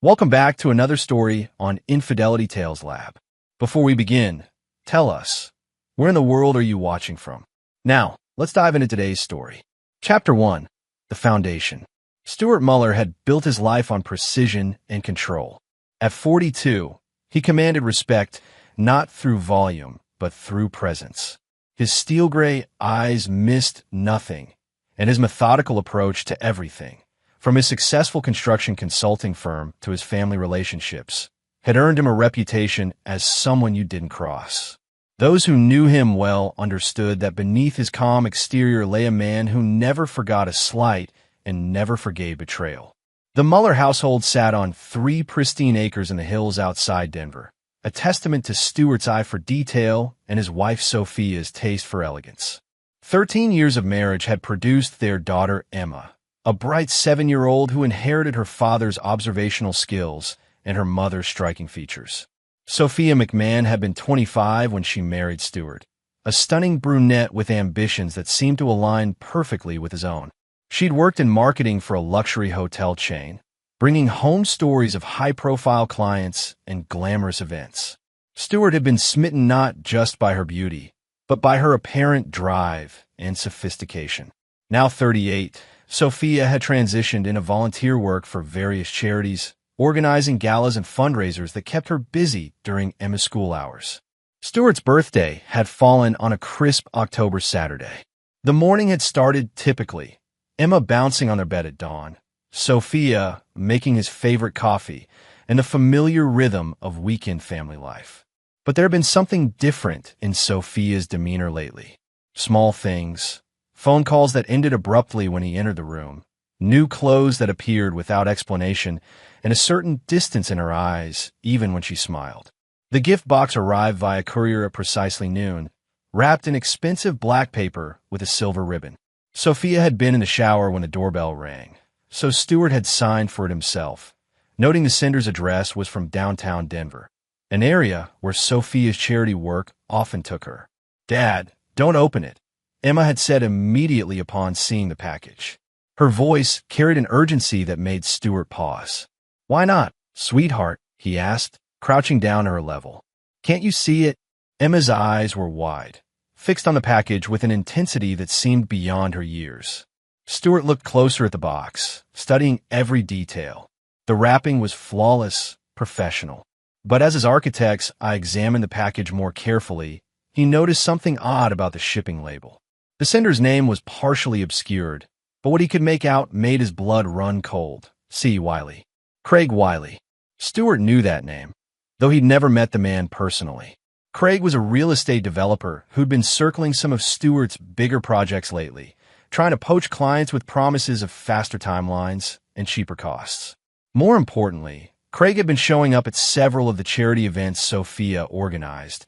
Welcome back to another story on Infidelity Tales Lab. Before we begin, tell us, where in the world are you watching from? Now, let's dive into today's story. Chapter 1. The Foundation. Stuart Muller had built his life on precision and control. At 42, he commanded respect not through volume, but through presence. His steel-gray eyes missed nothing, and his methodical approach to everything, from his successful construction consulting firm to his family relationships, had earned him a reputation as someone you didn't cross. Those who knew him well understood that beneath his calm exterior lay a man who never forgot a slight and never forgave betrayal. The Muller household sat on 3 pristine acres in the hills outside Denver, a testament to Stuart's eye for detail and his wife Sophia's taste for elegance. 13 years of marriage had produced their daughter Emma, a bright 7-year-old who inherited her father's observational skills and her mother's striking features. Sophia McMahon had been 25 when she married Stuart, a stunning brunette with ambitions that seemed to align perfectly with his own. She'd worked in marketing for a luxury hotel chain, bringing home stories of high-profile clients and glamorous events. Stuart had been smitten not just by her beauty, but by her apparent drive and sophistication. Now 38, Sophia had transitioned into volunteer work for various charities, organizing galas and fundraisers that kept her busy during Emma's school hours. Stuart's birthday had fallen on a crisp October Saturday. The morning had started typically, Emma bouncing on their bed at dawn, Sophia making his favorite coffee, and the familiar rhythm of weekend family life. But there had been something different in Sophia's demeanor lately. Small things, phone calls that ended abruptly when he entered the room, new clothes that appeared without explanation, and a certain distance in her eyes, even when she smiled. The gift box arrived via courier at precisely noon, wrapped in expensive black paper with a silver ribbon. Sophia had been in the shower when the doorbell rang, so Stuart had signed for it himself, noting the sender's address was from downtown Denver, an area where Sophia's charity work often took her. "Dad, don't open it," Emma had said immediately upon seeing the package. Her voice carried an urgency that made Stuart pause. "Why not, sweetheart?" he asked, crouching down to her level. "Can't you see it?" Emma's eyes were wide, fixed on the package with an intensity that seemed beyond her years. Stuart looked closer at the box, studying every detail. The wrapping was flawless, professional. But as his architect's eye examined the package more carefully, he noticed something odd about the shipping label. The sender's name was partially obscured, but what he could make out made his blood run cold. C. Wiley. Craig Wiley. Stuart knew that name, though he'd never met the man personally. Craig was a real estate developer who'd been circling some of Stuart's bigger projects lately, trying to poach clients with promises of faster timelines and cheaper costs. More importantly, Craig had been showing up at several of the charity events Sophia organized,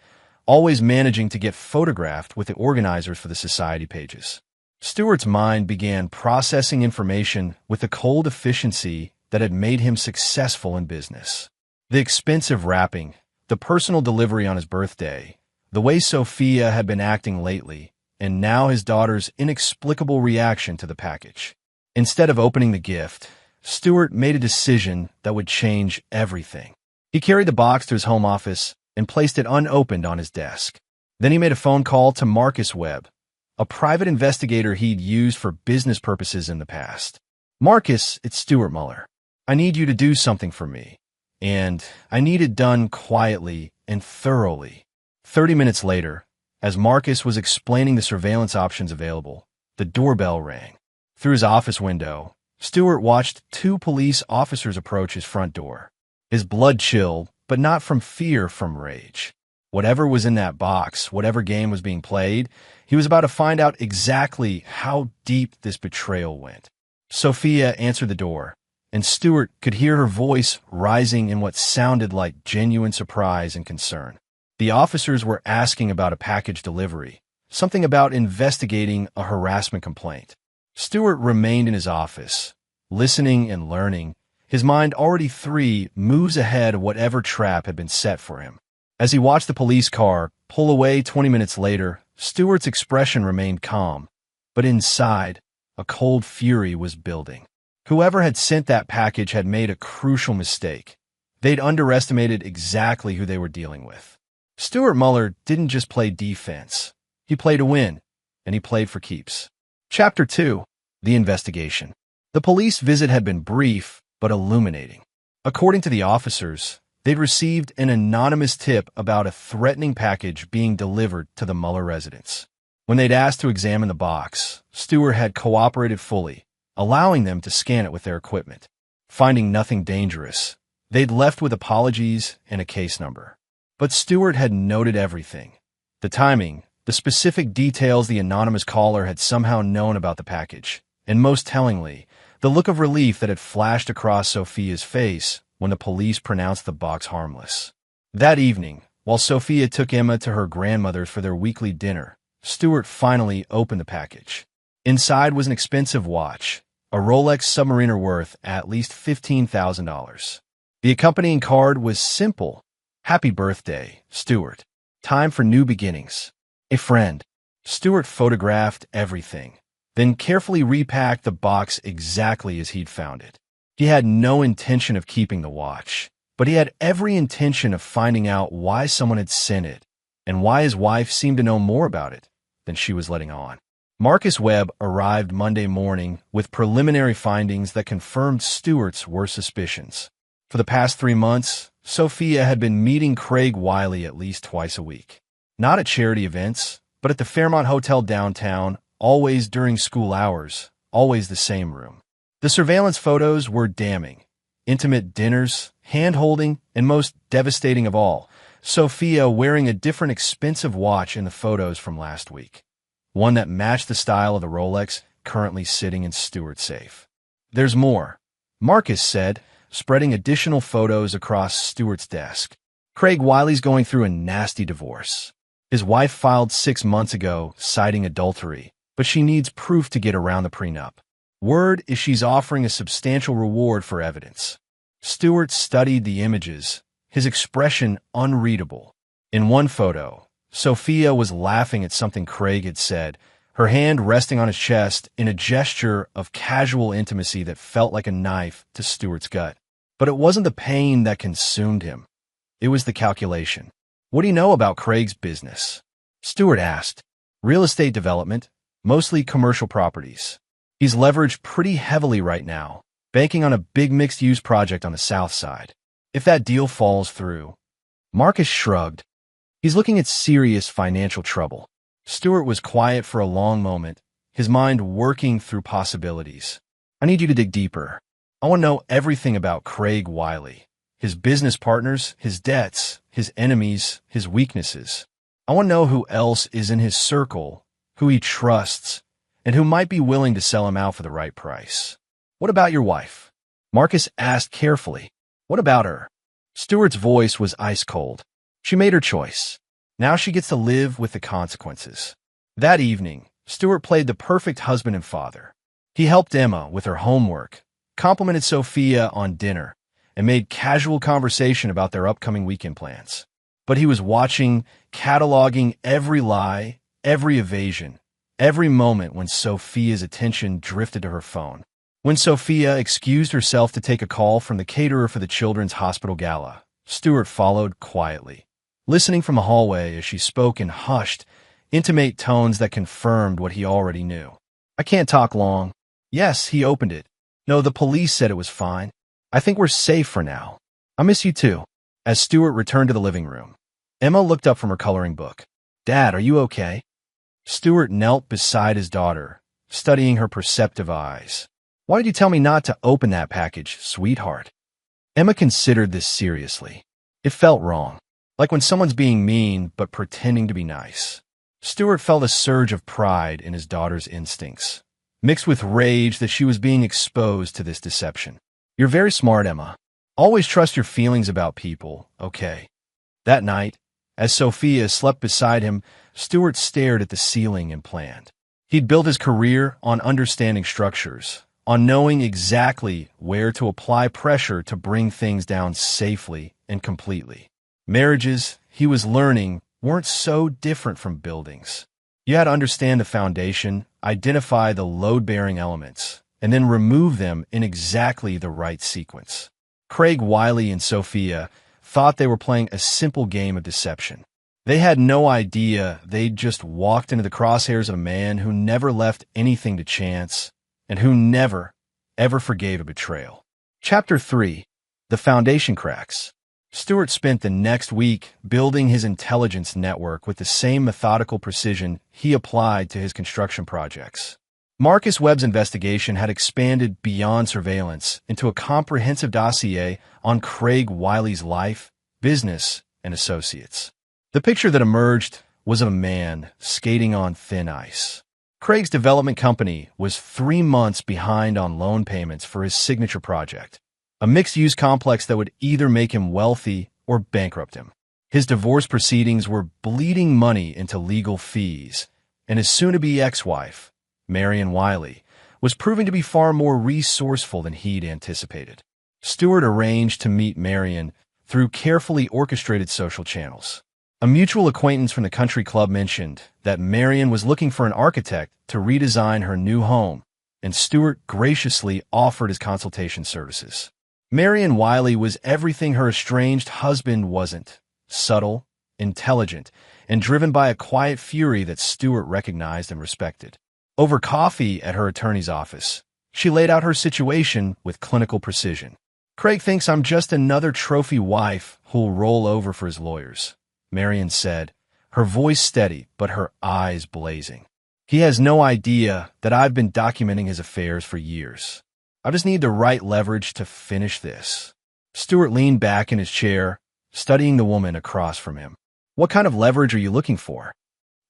always managing to get photographed with the organizers for the society pages. Stuart's mind began processing information with the cold efficiency that had made him successful in business. The expensive wrapping, the personal delivery on his birthday, the way Sophia had been acting lately, and now his daughter's inexplicable reaction to the package. Instead of opening the gift, Stuart made a decision that would change everything. He carried the box to his home office and placed it unopened on his desk. Then he made a phone call to Marcus Webb, a private investigator he'd used for business purposes in the past. "Marcus, it's Stuart Muller. I need you to do something for me, and I need it done quietly and thoroughly." 30 minutes later, as Marcus was explaining the surveillance options available, the doorbell rang. Through his office window, Stuart watched 2 police officers approach his front door. His blood chilled, but not from fear, from rage. Whatever was in that box, whatever game was being played, he was about to find out exactly how deep this betrayal went. Sophia answered the door, and Stuart could hear her voice rising in what sounded like genuine surprise and concern. The officers were asking about a package delivery, something about investigating a harassment complaint. Stuart remained in his office, listening and learning, his mind already 3 moves ahead of whatever trap had been set for him. As he watched the police car pull away 20 minutes later, Stuart's expression remained calm, but inside, a cold fury was building. Whoever had sent that package had made a crucial mistake. They'd underestimated exactly who they were dealing with. Stuart Muller didn't just play defense. He played to win, and he played for keeps. Chapter 2. The Investigation. The police visit had been brief, but illuminating. According to the officers, they'd received an anonymous tip about a threatening package being delivered to the Muller residence. When they'd asked to examine the box, Stuart had cooperated fully, allowing them to scan it with their equipment. Finding nothing dangerous, they'd left with apologies and a case number. But Stuart had noted everything. The timing, the specific details the anonymous caller had somehow known about the package, and most tellingly, the look of relief that had flashed across Sophia's face when the police pronounced the box harmless. That evening, while Sophia took Emma to her grandmother's for their weekly dinner, Stuart finally opened the package. Inside was an expensive watch, a Rolex Submariner worth at least $15,000. The accompanying card was simple. Happy birthday, Stuart. Time for new beginnings. A friend. Stuart photographed everything, then carefully repacked the box exactly as he'd found it. He had no intention of keeping the watch, but he had every intention of finding out why someone had sent it, and why his wife seemed to know more about it than she was letting on. Marcus Webb arrived Monday morning with preliminary findings that confirmed Stuart's worst suspicions. For the past 3 months, Sophia had been meeting Craig Wiley at least twice a week. Not at charity events, but at the Fairmont Hotel downtown, always during school hours, always the same room. The surveillance photos were damning. Intimate dinners, hand-holding, and most devastating of all, Sophia wearing a different expensive watch in the photos from last week. One that matched the style of the Rolex currently sitting in Stuart's safe. There's more, Marcus said, spreading additional photos across Stuart's desk. Craig Wiley's going through a nasty divorce. His wife filed 6 months ago, citing adultery, but she needs proof to get around the prenup. Word is she's offering a substantial reward for evidence. Stuart studied the images, his expression unreadable. In one photo, Sophia was laughing at something Craig had said, her hand resting on his chest in a gesture of casual intimacy that felt like a knife to Stuart's gut. But it wasn't the pain that consumed him. It was the calculation. What do you know about Craig's business? Stuart asked. Real estate development, mostly commercial properties. He's leveraged pretty heavily right now, banking on a big mixed-use project on the south side. If that deal falls through, Marcus shrugged. He's looking at serious financial trouble. Stuart was quiet for a long moment, his mind working through possibilities. I need you to dig deeper. I want to know everything about Craig Wiley, his business partners, his debts, his enemies, his weaknesses. I want to know who else is in his circle, who he trusts, and who might be willing to sell him out for the right price. What about your wife? Marcus asked carefully. What about her? Stuart's voice was ice cold. She made her choice. Now she gets to live with the consequences. That evening, Stuart played the perfect husband and father. He helped Emma with her homework, complimented Sophia on dinner, and made casual conversation about their upcoming weekend plans. But he was watching, cataloging every lie, every evasion, every moment when Sophia's attention drifted to her phone. When Sophia excused herself to take a call from the caterer for the children's hospital gala, Stuart followed quietly, listening from the hallway as she spoke in hushed, intimate tones that confirmed what he already knew. I can't talk long. Yes, he opened it. No, the police said it was fine. I think we're safe for now. I miss you too. As Stuart returned to the living room, Emma looked up from her coloring book. Dad, are you okay? Stuart knelt beside his daughter, studying her perceptive eyes. Why did you tell me not to open that package, sweetheart? Emma considered this seriously. It felt wrong, like when someone's being mean but pretending to be nice. Stuart felt a surge of pride in his daughter's instincts, mixed with rage that she was being exposed to this deception. You're very smart, Emma. Always trust your feelings about people, okay? That night, as Sophia slept beside him, Stuart stared at the ceiling and planned. He'd built his career on understanding structures, on knowing exactly where to apply pressure to bring things down safely and completely. Marriages, he was learning, weren't so different from buildings. You had to understand the foundation, identify the load-bearing elements, and then remove them in exactly the right sequence. Craig, Wiley, and Sophia thought they were playing a simple game of deception. They had no idea they'd just walked into the crosshairs of a man who never left anything to chance and who never, ever forgave a betrayal. Chapter 3. The Foundation Cracks. Stewart spent the next week building his intelligence network with the same methodical precision he applied to his construction projects. Marcus Webb's investigation had expanded beyond surveillance into a comprehensive dossier on Craig Wiley's life, business, and associates. The picture that emerged was of a man skating on thin ice. Craig's development company was 3 months behind on loan payments for his signature project, a mixed-use complex that would either make him wealthy or bankrupt him. His divorce proceedings were bleeding money into legal fees, and his soon-to-be ex-wife, Marion Wiley, was proving to be far more resourceful than he'd anticipated. Stewart arranged to meet Marion through carefully orchestrated social channels. A mutual acquaintance from the country club mentioned that Marion was looking for an architect to redesign her new home, and Stewart graciously offered his consultation services. Marion Wiley was everything her estranged husband wasn't: subtle, intelligent, and driven by a quiet fury that Stewart recognized and respected. Over coffee at her attorney's office, she laid out her situation with clinical precision. "Craig thinks I'm just another trophy wife who'll roll over for his lawyers," Marion said, her voice steady but her eyes blazing. "He has no idea that I've been documenting his affairs for years. I just need the right leverage to finish this." Stewart leaned back in his chair, studying the woman across from him. "What kind of leverage are you looking for?"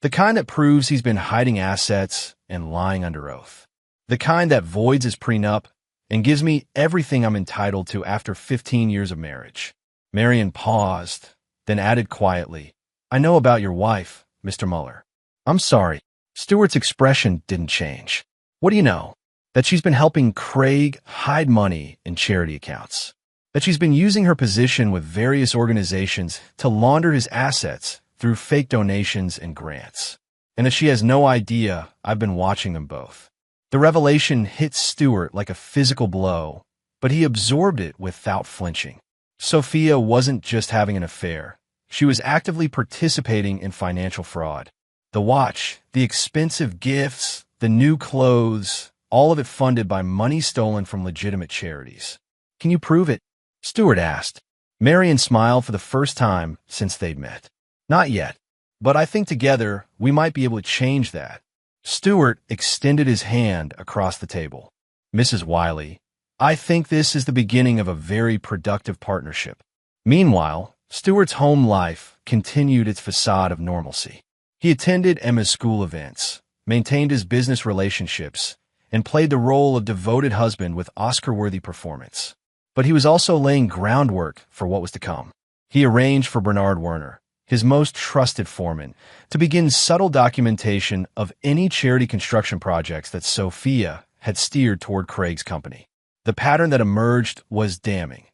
"The kind that proves he's been hiding assets and lying under oath. The kind that voids his prenup and gives me everything I'm entitled to after 15 years of marriage." Marion paused, then added quietly, "I know about your wife, Mr. Muller." "I'm sorry." Stewart's expression didn't change. "What do you know?" "That she's been helping Craig hide money in charity accounts. That she's been using her position with various organizations to launder his assets through fake donations and grants. And that she has no idea I've been watching them both." The revelation hit Stewart like a physical blow, but he absorbed it without flinching. Sophia wasn't just having an affair. She was actively participating in financial fraud. The watch, the expensive gifts, the new clothes, all of it funded by money stolen from legitimate charities. "Can you prove it?" Stewart asked. Marion smiled for the first time since they'd met. "Not yet, but I think together we might be able to change that." Stewart extended his hand across the table. "Mrs. Wiley, I think this is the beginning of a very productive partnership." Meanwhile, Stewart's home life continued its facade of normalcy. He attended Emma's school events, maintained his business relationships, and played the role of devoted husband with Oscar-worthy performance. But he was also laying groundwork for what was to come. He arranged for Bernard Werner, his most trusted foreman, to begin subtle documentation of any charity construction projects that Sophia had steered toward Craig's company. The pattern that emerged was damning.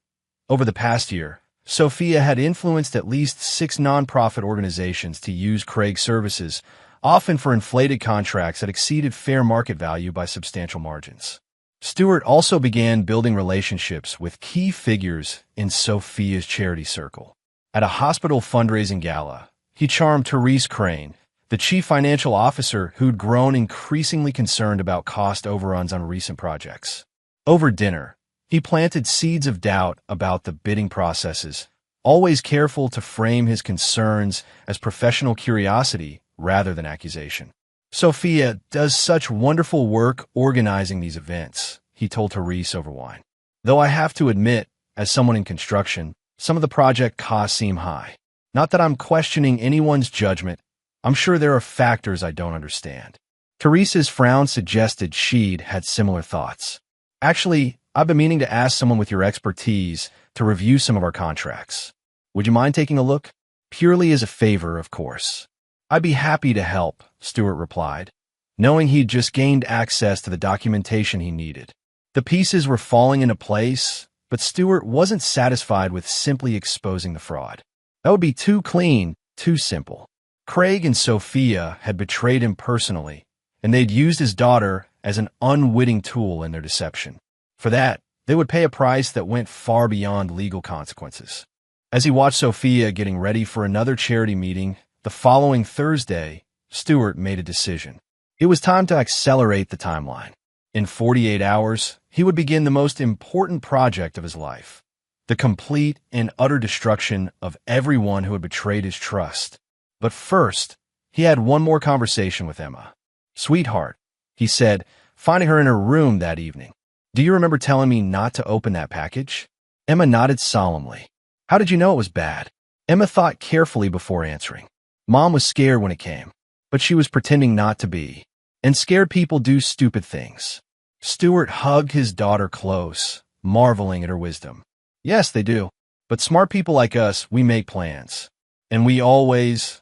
Over the past year, Sophia had influenced at least 6 nonprofit organizations to use Craig's services, often for inflated contracts that exceeded fair market value by substantial margins. Stewart also began building relationships with key figures in Sophia's charity circle. At a hospital fundraising gala, he charmed Therese Crane, the chief financial officer who'd grown increasingly concerned about cost overruns on recent projects. Over dinner, he planted seeds of doubt about the bidding processes, always careful to frame his concerns as professional curiosity rather than accusation. "Sophia does such wonderful work organizing these events," he told Therese over wine. "Though I have to admit, as someone in construction, some of the project costs seem high. Not that I'm questioning anyone's judgment. I'm sure there are factors I don't understand." Therese's frown suggested she'd had similar thoughts. "Actually, I've been meaning to ask someone with your expertise to review some of our contracts. Would you mind taking a look?" "Purely as a favor, of course." "I'd be happy to help," Stewart replied, knowing he'd just gained access to the documentation he needed. The pieces were falling into place, but Stewart wasn't satisfied with simply exposing the fraud. That would be too clean, too simple. Craig and Sophia had betrayed him personally, and they'd used his daughter as an unwitting tool in their deception. For that, they would pay a price that went far beyond legal consequences. As he watched Sophia getting ready for another charity meeting the following Thursday, Stuart made a decision. It was time to accelerate the timeline. In 48 hours, he would begin the most important project of his life: the complete and utter destruction of everyone who had betrayed his trust. But first, he had one more conversation with Emma. "Sweetheart," he said, finding her in her room that evening. "Do you remember telling me not to open that package?" Emma nodded solemnly. "How did you know it was bad?" Emma thought carefully before answering. Mom was scared when it came, but she was pretending not to be. And scared people do stupid things. Stuart hugged his daughter close, marveling at her wisdom. "Yes, they do. But smart people like us, we make plans. And we always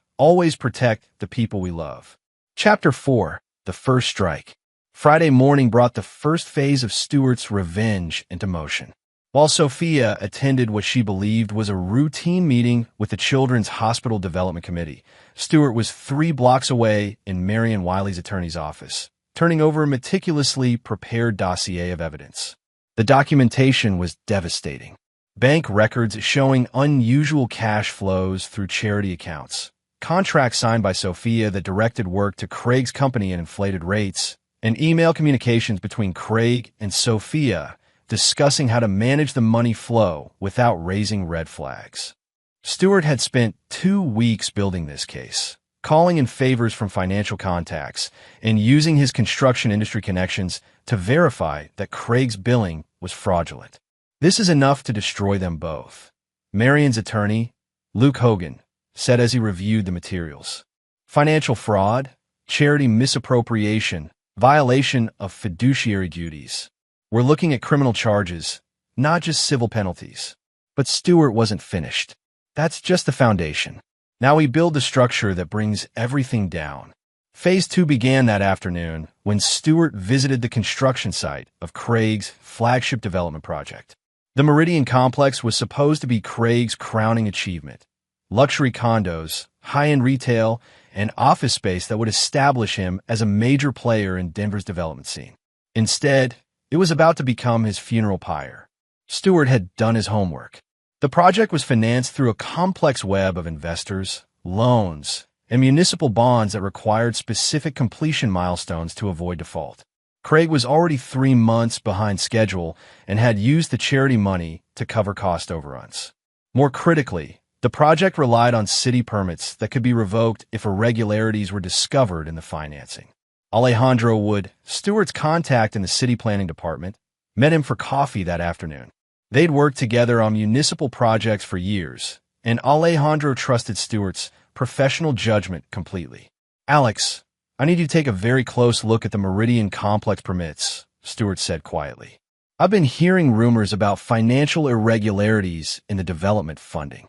protect the people we love." Chapter 4. The First Strike. Friday morning brought the first phase of Stuart's revenge into motion. While Sophia attended what she believed was a routine meeting with the Children's Hospital Development Committee, Stuart was 3 blocks away in Marion Wiley's attorney's office, turning over a meticulously prepared dossier of evidence. The documentation was devastating. Bank records showing unusual cash flows through charity accounts, contracts signed by Sophia that directed work to Craig's company at inflated rates, and email communications between Craig and Sophia discussing how to manage the money flow without raising red flags. Stuart had spent 2 weeks building this case, calling in favors from financial contacts, and using his construction industry connections to verify that Craig's billing was fraudulent. "This is enough to destroy them both," Marion's attorney, Luke Hogan, said as he reviewed the materials. "Financial fraud, charity misappropriation, violation of fiduciary duties. We're looking at criminal charges, not just civil penalties." But Stuart wasn't finished. That's just the foundation. Now we build the structure that brings everything down. Phase 2 began that afternoon when Stuart visited the construction site of Craig's flagship development project. The Meridian Complex was supposed to be Craig's crowning achievement: luxury condos, high-end retail, and office space that would establish him as a major player in Denver's development scene. Instead, it was about to become his funeral pyre. Stuart had done his homework. The project was financed through a complex web of investors, loans, and municipal bonds that required specific completion milestones to avoid default. Craig was already 3 months behind schedule and had used the charity money to cover cost overruns. More critically, the project relied on city permits that could be revoked if irregularities were discovered in the financing. Alejandro Wood, Stuart's contact in the city planning department, met him for coffee that afternoon. They'd worked together on municipal projects for years, and Alejandro trusted Stuart's professional judgment completely. "Alex, I need you to take a very close look at the Meridian Complex permits," Stuart said quietly. "I've been hearing rumors about financial irregularities in the development funding."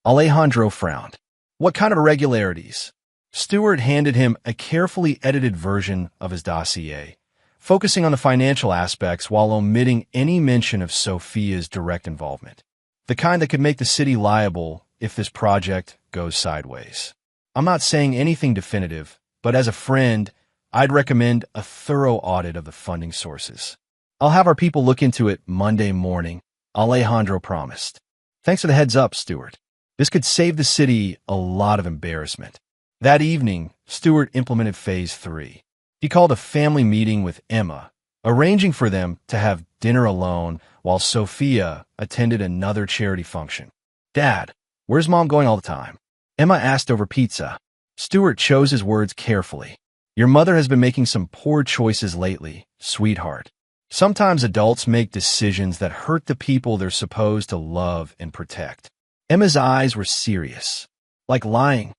Alejandro frowned. "What kind of irregularities?" Stuart handed him a carefully edited version of his dossier, focusing on the financial aspects while omitting any mention of Sophia's direct involvement, the kind that could make the city liable if this project goes sideways. "I'm not saying anything definitive, but as a friend, I'd recommend a thorough audit of the funding sources." "I'll have our people look into it Monday morning," Alejandro promised. "Thanks for the heads up, Stuart. This could save the city a lot of embarrassment." That evening, Stuart implemented Phase 3. He called a family meeting with Emma, arranging for them to have dinner alone while Sophia attended another charity function. "Dad, where's Mom going all the time?" Emma asked over pizza. Stuart chose his words carefully. "Your mother has been making some poor choices lately, sweetheart. Sometimes adults make decisions that hurt the people they're supposed to love and protect." Emma's eyes were serious. "Like lying?"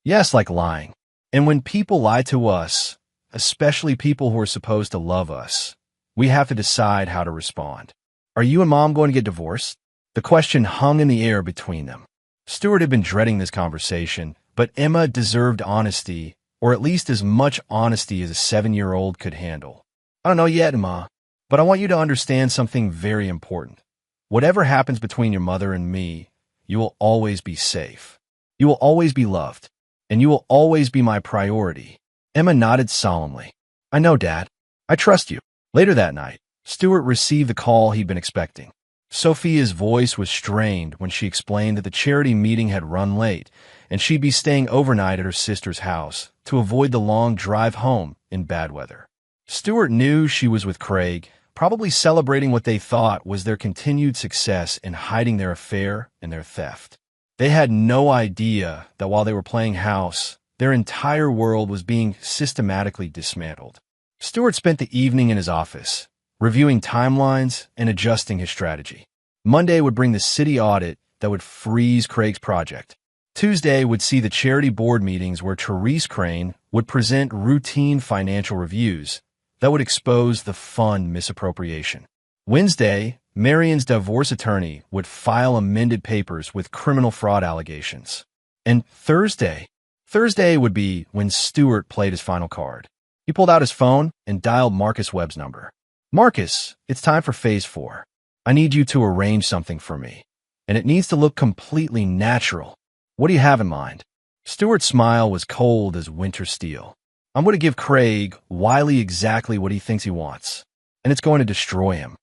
"Yes, like lying. And when people lie to us, especially people who are supposed to love us, we have to decide how to respond." "Are you and Mom going to get divorced?" The question hung in the air between them. Stuart had been dreading this conversation, but Emma deserved honesty, or at least as much honesty as a 7-year-old could handle. "I don't know yet, Ma, but I want you to understand something very important. Whatever happens between your mother and me, you will always be safe. You will always be loved. And you will always be my priority." Emma nodded solemnly. "I know, Dad. I trust you. Later that night, Stewart received the call he'd been expecting. Sophia's voice was strained when she explained that the charity meeting had run late, and she'd be staying overnight at her sister's house to avoid the long drive home in bad weather. Stewart knew she was with Craig, probably celebrating what they thought was their continued success in hiding their affair and their theft. They had no idea that while they were playing house, their entire world was being systematically dismantled. Stewart spent the evening in his office, reviewing timelines and adjusting his strategy. Monday would bring the city audit that would freeze Craig's project. Tuesday would see the charity board meetings where Therese Crane would present routine financial reviews that would expose the fund misappropriation. Wednesday, Marion's divorce attorney would file amended papers with criminal fraud allegations. And Thursday would be when Stewart played his final card. He pulled out his phone and dialed Marcus Webb's number. Marcus, it's time for Phase 4. I need you to arrange something for me, and it needs to look completely natural. What do you have in mind? Stewart's smile was cold as winter steel. I'm going to give Craig Wiley exactly what he thinks he wants, and it's going to destroy him.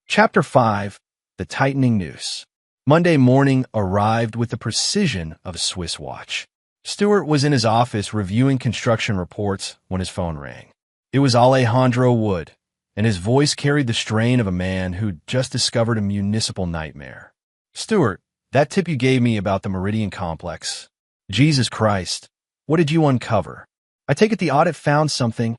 Chapter 5, The Tightening Noose. Monday morning arrived with the precision of a Swiss watch. Stewart was in his office reviewing construction reports when his phone rang. It was Alejandro Wood, and his voice carried the strain of a man who'd just discovered a municipal nightmare. Stewart, that tip you gave me about the Meridian Complex. Jesus Christ, what did you uncover? I take it the audit found something.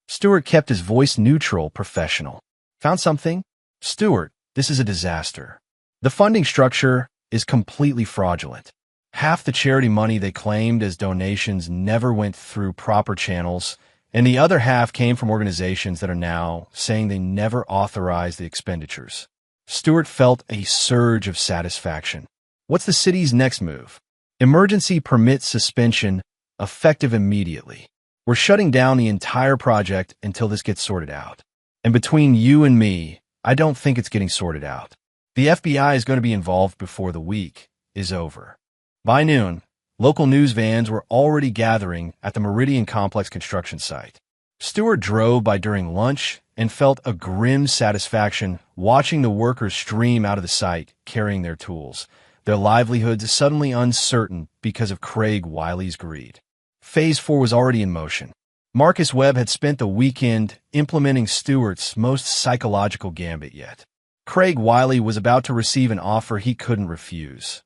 Stewart kept his voice neutral, professional. Found something? Stewart, this is a disaster. The funding structure is completely fraudulent. Half the charity money they claimed as donations never went through proper channels, and the other half came from organizations that are now saying they never authorized the expenditures. Stewart felt a surge of satisfaction. What's the city's next move? Emergency permit suspension, effective immediately. We're shutting down the entire project until this gets sorted out. And between you and me, I don't think it's getting sorted out. The FBI is going to be involved before the week is over. By noon, local news vans were already gathering at the Meridian Complex construction site. Stewart drove by during lunch and felt a grim satisfaction watching the workers stream out of the site carrying their tools, their livelihoods suddenly uncertain because of Craig Wiley's greed. Phase 4 was already in motion. Marcus Webb had spent the weekend implementing Stewart's most psychological gambit yet. Craig Wiley was about to receive an offer he couldn't refuse.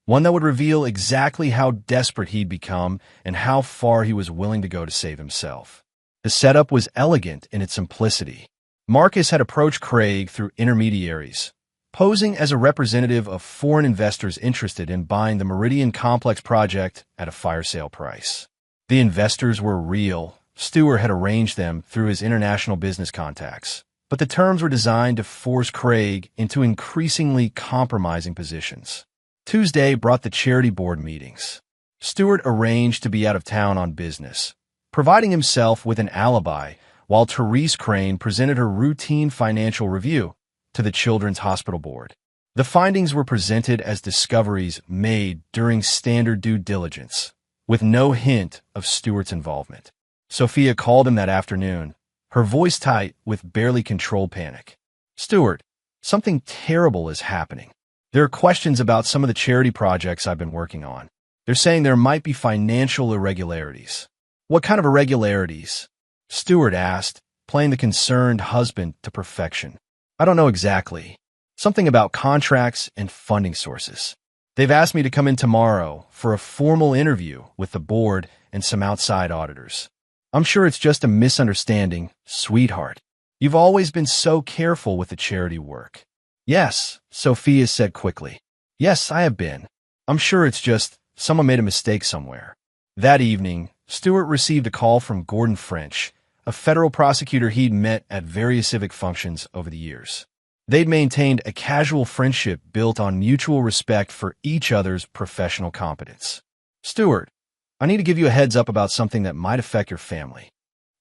One that would reveal exactly how desperate he'd become and how far he was willing to go to save himself. The setup was elegant in its simplicity. Marcus had approached Craig through intermediaries, posing as a representative of foreign investors interested in buying the Meridian Complex project at a fire sale price. The investors were real. Stewart had arranged them through his international business contacts, but the terms were designed to force Craig into increasingly compromising positions. Tuesday brought the charity board meetings. Stewart arranged to be out of town on business, providing himself with an alibi while Therese Crane presented her routine financial review to the Children's Hospital Board. The findings were presented as discoveries made during standard due diligence, with no hint of Stewart's involvement. Sophia called him that afternoon, her voice tight with barely controlled panic. Stewart, something terrible is happening. There are questions about some of the charity projects I've been working on. They're saying there might be financial irregularities. What kind of irregularities? Stewart asked, playing the concerned husband to perfection. I don't know exactly. Something about contracts and funding sources. They've asked me to come in tomorrow for a formal interview with the board and some outside auditors. I'm sure it's just a misunderstanding, sweetheart. You've always been so careful with the charity work. Yes, Sophia said quickly. Yes, I have been. I'm sure it's just someone made a mistake somewhere. That evening, Stewart received a call from Gordon French, a federal prosecutor he'd met at various civic functions over the years. They'd maintained a casual friendship built on mutual respect for each other's professional competence. Stewart, I need to give you a heads up about something that might affect your family.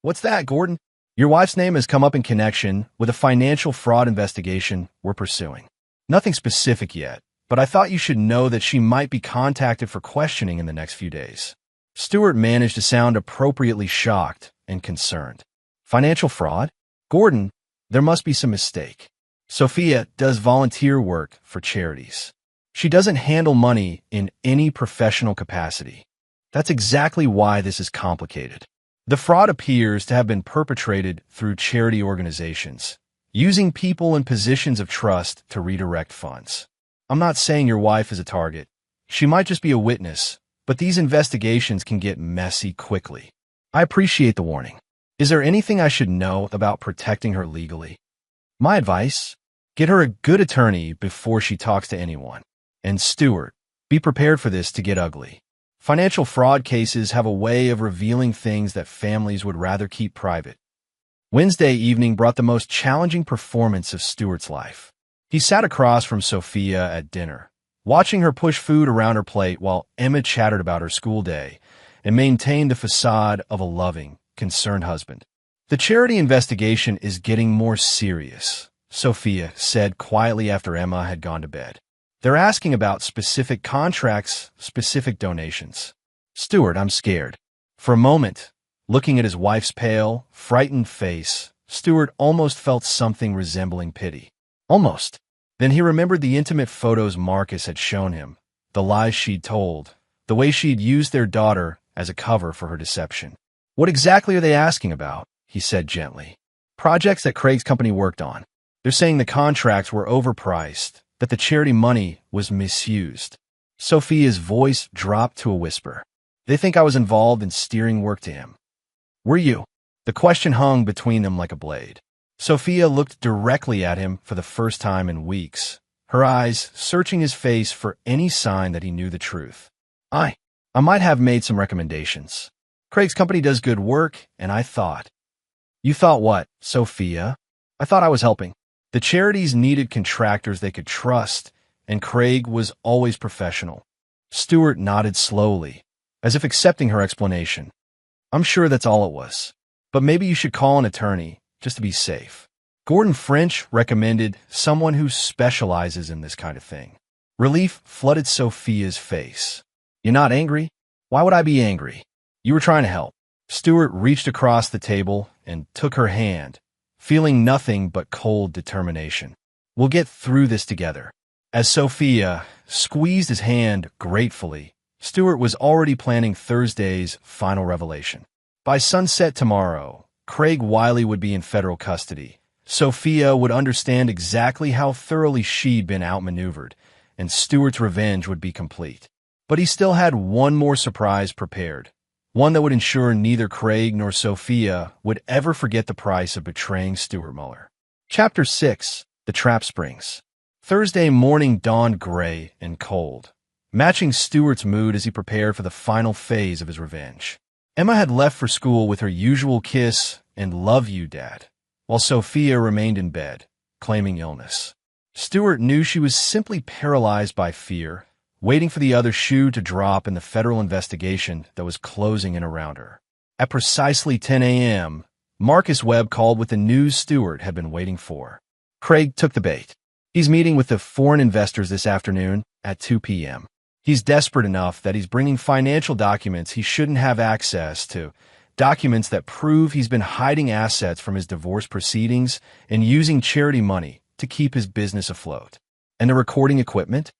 What's that, Gordon? Your wife's name has come up in connection with a financial fraud investigation we're pursuing. Nothing specific yet, but I thought you should know that she might be contacted for questioning in the next few days. Stewart managed to sound appropriately shocked and concerned. Financial fraud? Gordon, there must be some mistake. Sophia does volunteer work for charities. She doesn't handle money in any professional capacity. That's exactly why this is complicated. The fraud appears to have been perpetrated through charity organizations, using people in positions of trust to redirect funds. I'm not saying your wife is a target. She might just be a witness, but these investigations can get messy quickly. I appreciate the warning. Is there anything I should know about protecting her legally? My advice? Get her a good attorney before she talks to anyone. And Stuart, be prepared for this to get ugly. Financial fraud cases have a way of revealing things that families would rather keep private. Wednesday evening brought the most challenging performance of Stuart's life. He sat across from Sophia at dinner, watching her push food around her plate while Emma chattered about her school day and maintained the facade of a loving, concerned husband. The charity investigation is getting more serious, Sophia said quietly after Emma had gone to bed. They're asking about specific contracts, specific donations. Stuart, I'm scared. For a moment, looking at his wife's pale, frightened face, Stuart almost felt something resembling pity. Almost. Then he remembered the intimate photos Marcus had shown him, the lies she'd told, the way she'd used their daughter as a cover for her deception. What exactly are they asking about? He said gently. Projects that Craig's company worked on. They're saying the contracts were overpriced, that the charity money was misused. Sophia's voice dropped to a whisper. They think I was involved in steering work to him. Were you? The question hung between them like a blade. Sophia looked directly at him for the first time in weeks, her eyes searching his face for any sign that he knew the truth. I might have made some recommendations. Craig's company does good work, and I thought. You thought what, Sophia? I thought I was helping. The charities needed contractors they could trust, and Craig was always professional. Stuart nodded slowly, as if accepting her explanation. I'm sure that's all it was. But maybe you should call an attorney, just to be safe. Gordon French recommended someone who specializes in this kind of thing. Relief flooded Sophia's face. You're not angry? Why would I be angry? You were trying to help. Stuart reached across the table and took her hand, feeling nothing but cold determination. We'll get through this together. As Sophia squeezed his hand gratefully, Stuart was already planning Thursday's final revelation. By sunset tomorrow, Craig Wiley would be in federal custody. Sophia would understand exactly how thoroughly she'd been outmaneuvered, and Stuart's revenge would be complete. But he still had one more surprise prepared, one that would ensure neither Craig nor Sophia would ever forget the price of betraying Stuart Muller. Chapter 6. The Trap Springs. Thursday morning dawned gray and cold, matching Stuart's mood as he prepared for the final phase of his revenge. Emma had left for school with her usual kiss and "love you, Dad," while Sophia remained in bed, claiming illness. Stuart knew she was simply paralyzed by fear, waiting for the other shoe to drop in the federal investigation that was closing in around her. At precisely 10 a.m., Marcus Webb called with the news Stuart had been waiting for. Craig took the bait. He's meeting with the foreign investors this afternoon at 2 p.m. He's desperate enough that he's bringing financial documents he shouldn't have access to, documents that prove he's been hiding assets from his divorce proceedings and using charity money to keep his business afloat. And the recording equipment?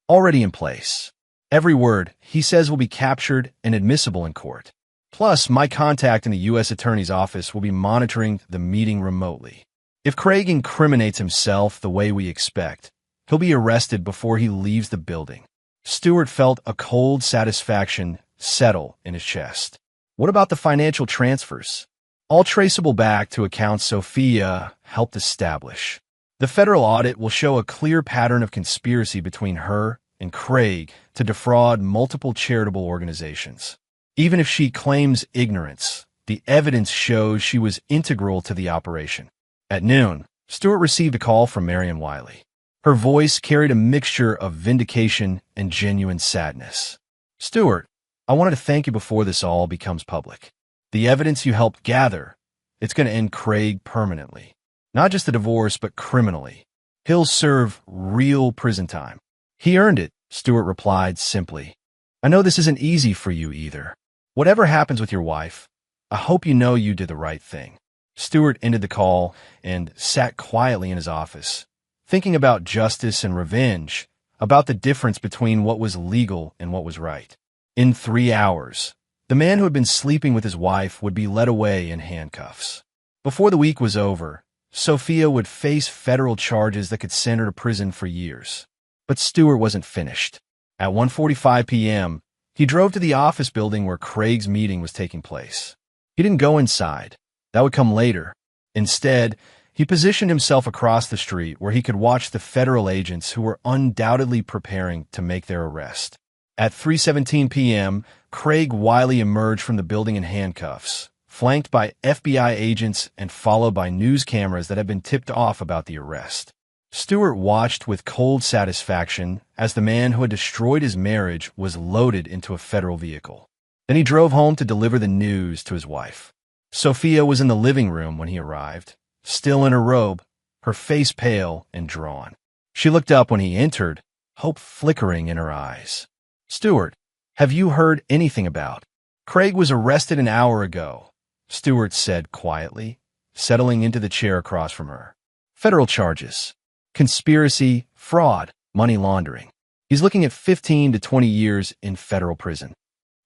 Already in place. Every word he says will be captured and admissible in court. Plus, my contact in the U.S. Attorney's Office will be monitoring the meeting remotely. If Craig incriminates himself the way we expect, he'll be arrested before he leaves the building. Stuart felt a cold satisfaction settle in his chest. What about the financial transfers? All traceable back to accounts Sophia helped establish. The federal audit will show a clear pattern of conspiracy between her and Craig to defraud multiple charitable organizations. Even if she claims ignorance, the evidence shows she was integral to the operation. At noon, Stuart received a call from Marion Wiley. Her voice carried a mixture of vindication and genuine sadness. Stuart, I wanted to thank you before this all becomes public. The evidence you helped gather, it's going to end Craig permanently. Not just the divorce, but criminally. He'll serve real prison time. He earned it, Stuart replied simply. I know this isn't easy for you either. Whatever happens with your wife, I hope you know you did the right thing. Stewart ended the call and sat quietly in his office, thinking about justice and revenge, about the difference between what was legal and what was right. In 3 hours, the man who had been sleeping with his wife would be led away in handcuffs. Before the week was over, Sophia would face federal charges that could send her to prison for years. But Stewart wasn't finished. At 1:45 p.m., he drove to the office building where Craig's meeting was taking place. He didn't go inside. That would come later. Instead, he positioned himself across the street where he could watch the federal agents who were undoubtedly preparing to make their arrest. At 3:17 p.m., Craig Wiley emerged from the building in handcuffs, flanked by FBI agents and followed by news cameras that had been tipped off about the arrest. Stewart watched with cold satisfaction as the man who had destroyed his marriage was loaded into a federal vehicle. Then he drove home to deliver the news to his wife. Sophia was in the living room when he arrived, still in her robe, her face pale and drawn. She looked up when he entered, hope flickering in her eyes. "Stewart, have you heard anything about? Craig was arrested an hour ago," Stewart said quietly, settling into the chair across from her. "Federal charges. Conspiracy, fraud, money laundering. He's looking at 15 to 20 years in federal prison."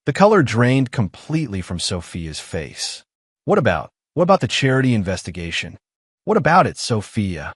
The color drained completely from Sophia's face. What about the charity investigation? What about it, Sophia?"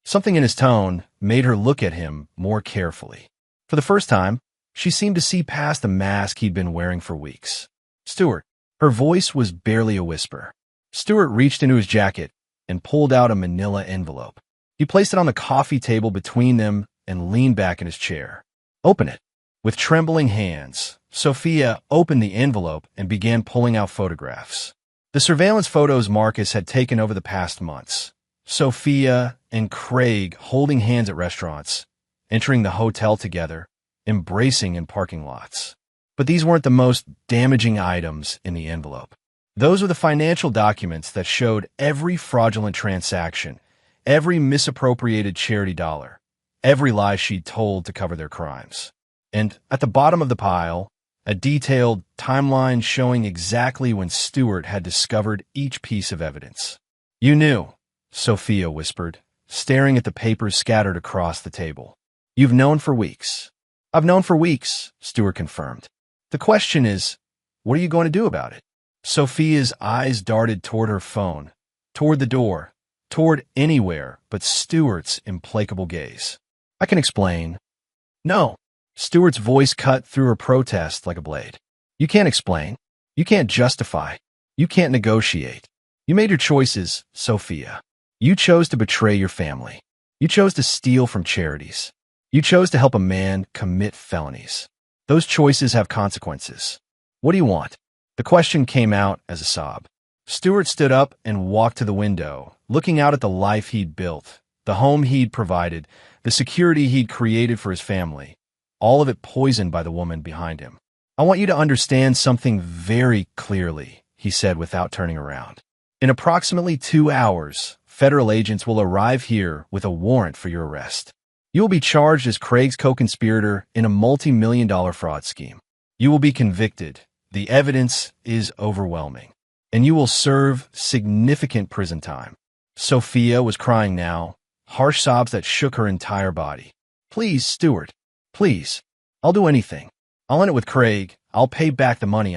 Something in his tone made her look at him more carefully. For the first time, she seemed to see past the mask he'd been wearing for weeks. "Stewart," her voice was barely a whisper. Stewart reached into his jacket and pulled out a manila envelope. He placed it on the coffee table between them and leaned back in his chair. "Open it." With trembling hands, Sophia opened the envelope and began pulling out photographs. The surveillance photos Marcus had taken over the past months. Sophia and Craig holding hands at restaurants, entering the hotel together, embracing in parking lots. But these weren't the most damaging items in the envelope. Those were the financial documents that showed every fraudulent transaction, every misappropriated charity dollar, every lie she'd told to cover their crimes. And at the bottom of the pile, a detailed timeline showing exactly when Stewart had discovered each piece of evidence. "You knew," Sophia whispered, staring at the papers scattered across the table. "You've known for weeks." "I've known for weeks," Stewart confirmed. "The question is, what are you going to do about it?" Sophia's eyes darted toward her phone, toward the door, toward anywhere but Stewart's implacable gaze. "I can explain." "No." Stewart's voice cut through her protest like a blade. "You can't explain. You can't justify. You can't negotiate. You made your choices, Sophia. You chose to betray your family. You chose to steal from charities. You chose to help a man commit felonies. Those choices have consequences. What do you want?" The question came out as a sob. Stewart stood up and walked to the window, looking out at the life he'd built, the home he'd provided, the security he'd created for his family, all of it poisoned by the woman behind him. "I want you to understand something very clearly," he said without turning around. "In approximately 2 hours, federal agents will arrive here with a warrant for your arrest. You will be charged as Craig's co-conspirator in a multi-million-dollar fraud scheme. You will be convicted. The evidence is overwhelming. And you will serve significant prison time." Sophia was crying now, harsh sobs that shook her entire body. "Please, Stewart. Please. I'll do anything. I'll end it with Craig. I'll pay back the money.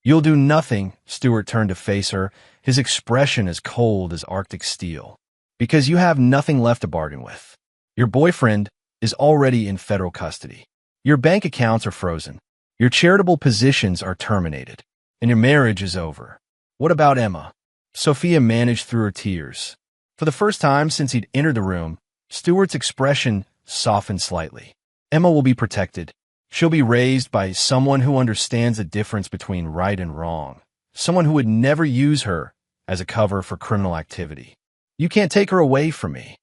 You'll do nothing." Stewart turned to face her, his expression as cold as Arctic steel. "Because you have nothing left to bargain with. Your boyfriend is already in federal custody. Your bank accounts are frozen. Your charitable positions are terminated. And your marriage is over. What about Emma?" Sophia managed through her tears. For the first time since he'd entered the room, Stewart's expression softened slightly. "Emma will be protected. She'll be raised by someone who understands the difference between right and wrong, someone who would never use her as a cover for criminal activity. You can't take her away from me.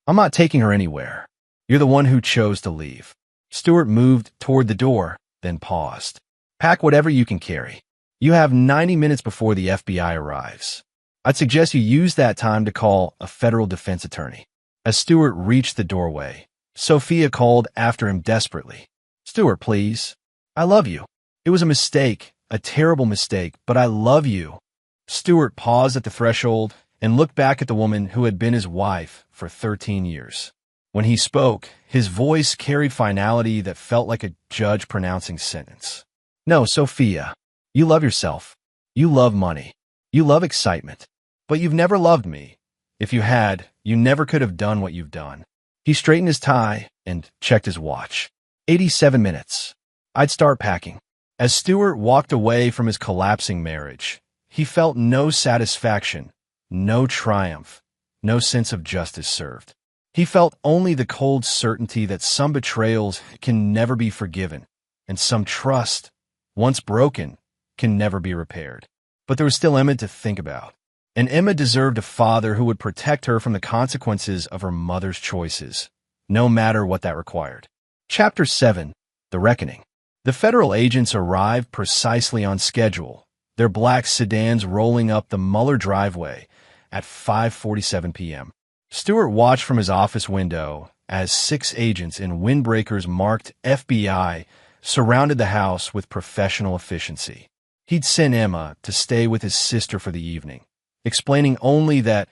I'm not taking her anywhere. You're the one who chose to leave." Stewart moved toward the door, then paused. "Pack whatever you can carry. You have 90 minutes before the FBI arrives. I'd suggest you use that time to call a federal defense attorney." As Stewart reached the doorway, Sophia called after him desperately. "Stewart, please. I love you. It was a mistake, a terrible mistake, but I love you." Stewart paused at the threshold and looked back at the woman who had been his wife for 13 years. When he spoke, his voice carried finality that felt like a judge pronouncing sentence. No, Sophia, you love yourself. You love money. You love excitement. But you've never loved me. If you had, you never could have done what you've done. He straightened his tie and checked his watch. 87 minutes. I'd start packing. As Stewart walked away from his collapsing marriage, he felt no satisfaction, no triumph, no sense of justice served. He felt only the cold certainty that some betrayals can never be forgiven, and some trust, once broken, can never be repaired. But there was still Emma to think about. And Emma deserved a father who would protect her from the consequences of her mother's choices, no matter what that required. Chapter 7. The Reckoning. The federal agents arrived precisely on schedule, their black sedans rolling up the Muller driveway at 5:47 p.m. Stewart watched from his office window as 6 agents in windbreakers marked FBI surrounded the house with professional efficiency. He'd sent Emma to stay with his sister for the evening, explaining only that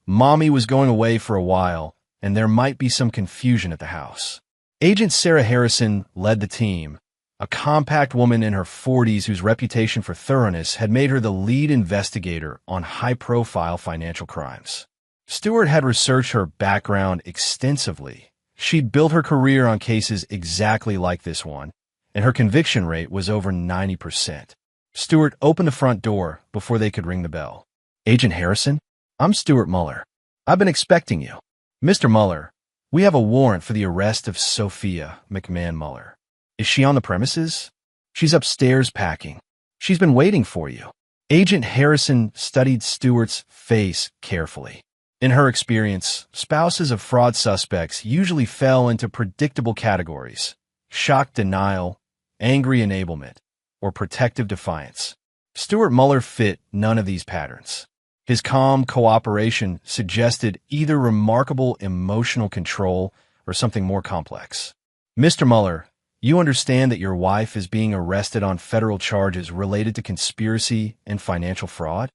Mommy was going away for a while and there might be some confusion at the house. Agent Sarah Harrison led the team, a compact woman in her 40s whose reputation for thoroughness had made her the lead investigator on high-profile financial crimes. Stewart had researched her background extensively. She'd built her career on cases exactly like this one, and her conviction rate was over 90%. Stewart opened the front door before they could ring the bell. Agent Harrison, I'm Stewart Muller. I've been expecting you. Mr. Muller, we have a warrant for the arrest of Sophia McMahon Muller. Is she on the premises? She's upstairs packing. She's been waiting for you. Agent Harrison studied Stewart's face carefully. In her experience, spouses of fraud suspects usually fell into predictable categories: shock denial, angry enablement, or protective defiance. Stewart Muller fit none of these patterns. His calm cooperation suggested either remarkable emotional control or something more complex. Mr. Muller, you understand that your wife is being arrested on federal charges related to conspiracy and financial fraud?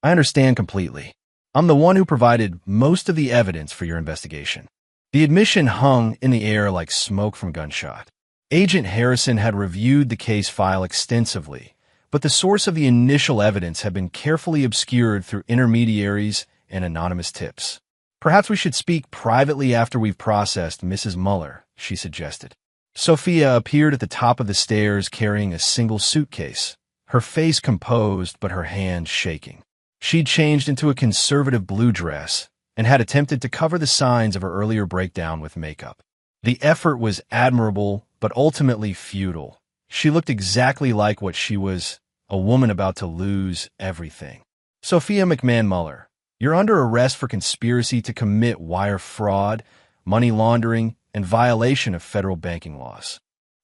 I understand completely. I'm the one who provided most of the evidence for your investigation. The admission hung in the air like smoke from gunshot. Agent Harrison had reviewed the case file extensively, but the source of the initial evidence had been carefully obscured through intermediaries and anonymous tips. Perhaps we should speak privately after we've processed Mrs. Muller, she suggested. Sophia appeared at the top of the stairs carrying a single suitcase, her face composed but her hands shaking. She'd changed into a conservative blue dress and had attempted to cover the signs of her earlier breakdown with makeup. The effort was admirable, but ultimately futile. She looked exactly like what she was, a woman about to lose everything. Sophia McMahon Muller, you're under arrest for conspiracy to commit wire fraud, money laundering, and violation of federal banking laws.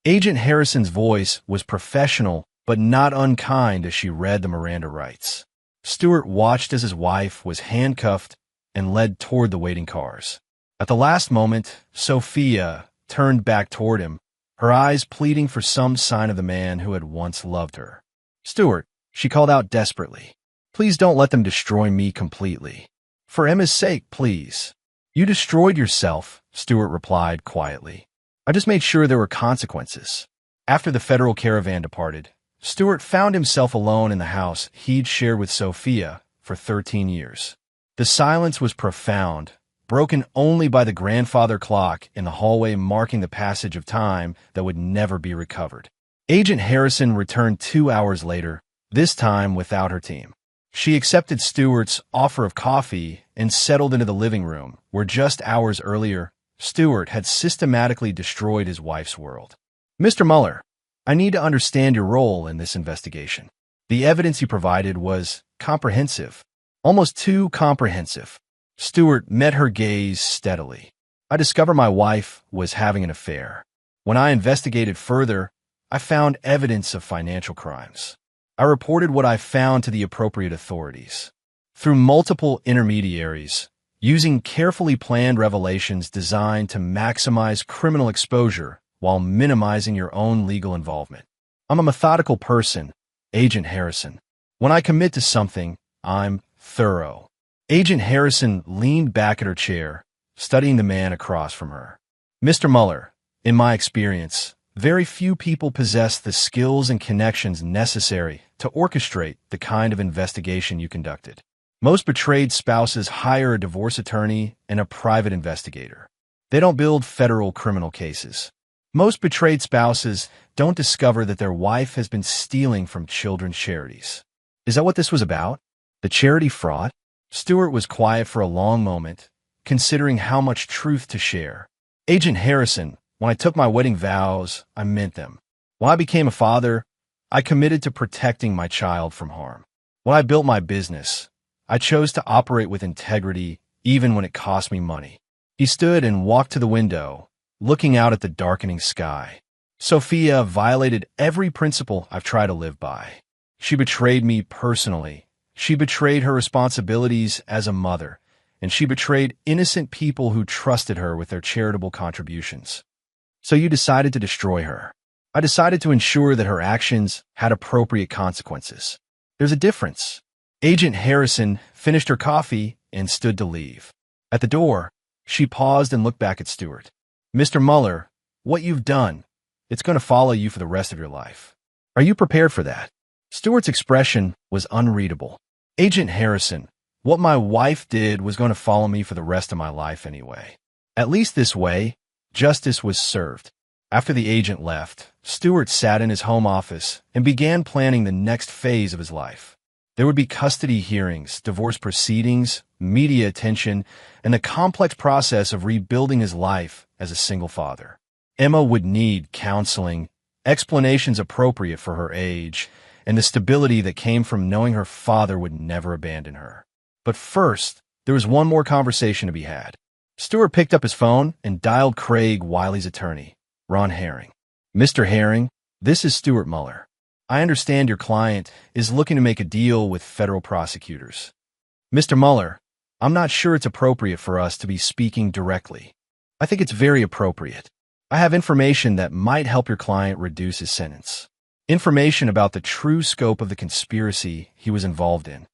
Agent Harrison's voice was professional but not unkind as she read the Miranda rights. Stewart watched as his wife was handcuffed and led toward the waiting cars. At the last moment, Sophia turned back toward him, her eyes pleading for some sign of the man who had once loved her. Stewart, she called out desperately, please don't let them destroy me completely. For Emma's sake, please. You destroyed yourself, Stewart replied quietly. I just made sure there were consequences. After the federal caravan departed, Stewart found himself alone in the house he'd shared with Sophia for 13 years. The silence was profound, broken only by the grandfather clock in the hallway marking the passage of time that would never be recovered. Agent Harrison returned 2 hours later, this time without her team. She accepted Stewart's offer of coffee and settled into the living room, where just hours earlier, Stewart had systematically destroyed his wife's world. Mr. Muller, I need to understand your role in this investigation. The evidence you provided was comprehensive, almost too comprehensive. Stewart met her gaze steadily. I discovered my wife was having an affair. When I investigated further, I found evidence of financial crimes. I reported what I found to the appropriate authorities. Through multiple intermediaries, using carefully planned revelations designed to maximize criminal exposure while minimizing your own legal involvement. I'm a methodical person, Agent Harrison. When I commit to something, I'm thorough. Agent Harrison leaned back at her chair, studying the man across from her. Mr. Mueller, in my experience, very few people possess the skills and connections necessary to orchestrate the kind of investigation you conducted. Most betrayed spouses hire a divorce attorney and a private investigator. They don't build federal criminal cases. Most betrayed spouses don't discover that their wife has been stealing from children's charities. Is that what this was about? The charity fraud? Stewart was quiet for a long moment, considering how much truth to share. Agent Harrison, when I took my wedding vows, I meant them. When I became a father, I committed to protecting my child from harm. When I built my business, I chose to operate with integrity, even when it cost me money. He stood and walked to the window, looking out at the darkening sky. Sophia violated every principle I've tried to live by. She betrayed me personally. She betrayed her responsibilities as a mother, and she betrayed innocent people who trusted her with their charitable contributions. So you decided to destroy her. I decided to ensure that her actions had appropriate consequences. There's a difference. Agent Harrison finished her coffee and stood to leave. At the door, she paused and looked back at Stewart. Mr. Mueller, what you've done, it's going to follow you for the rest of your life. Are you prepared for that? Stewart's expression was unreadable. Agent Harrison, what my wife did was going to follow me for the rest of my life anyway. At least this way, justice was served. After the agent left, Stewart sat in his home office and began planning the next phase of his life. There would be custody hearings, divorce proceedings, media attention, and the complex process of rebuilding his life as a single father. Emma would need counseling, explanations appropriate for her age, and the stability that came from knowing her father would never abandon her. But first, there was one more conversation to be had. Stewart picked up his phone and dialed Craig Wiley's attorney, Ron Herring. Mr. Herring, this is Stewart Mueller. I understand your client is looking to make a deal with federal prosecutors. Mr. Mueller, I'm not sure it's appropriate for us to be speaking directly. I think it's very appropriate. I have information that might help your client reduce his sentence. Information about the true scope of the conspiracy he was involved in.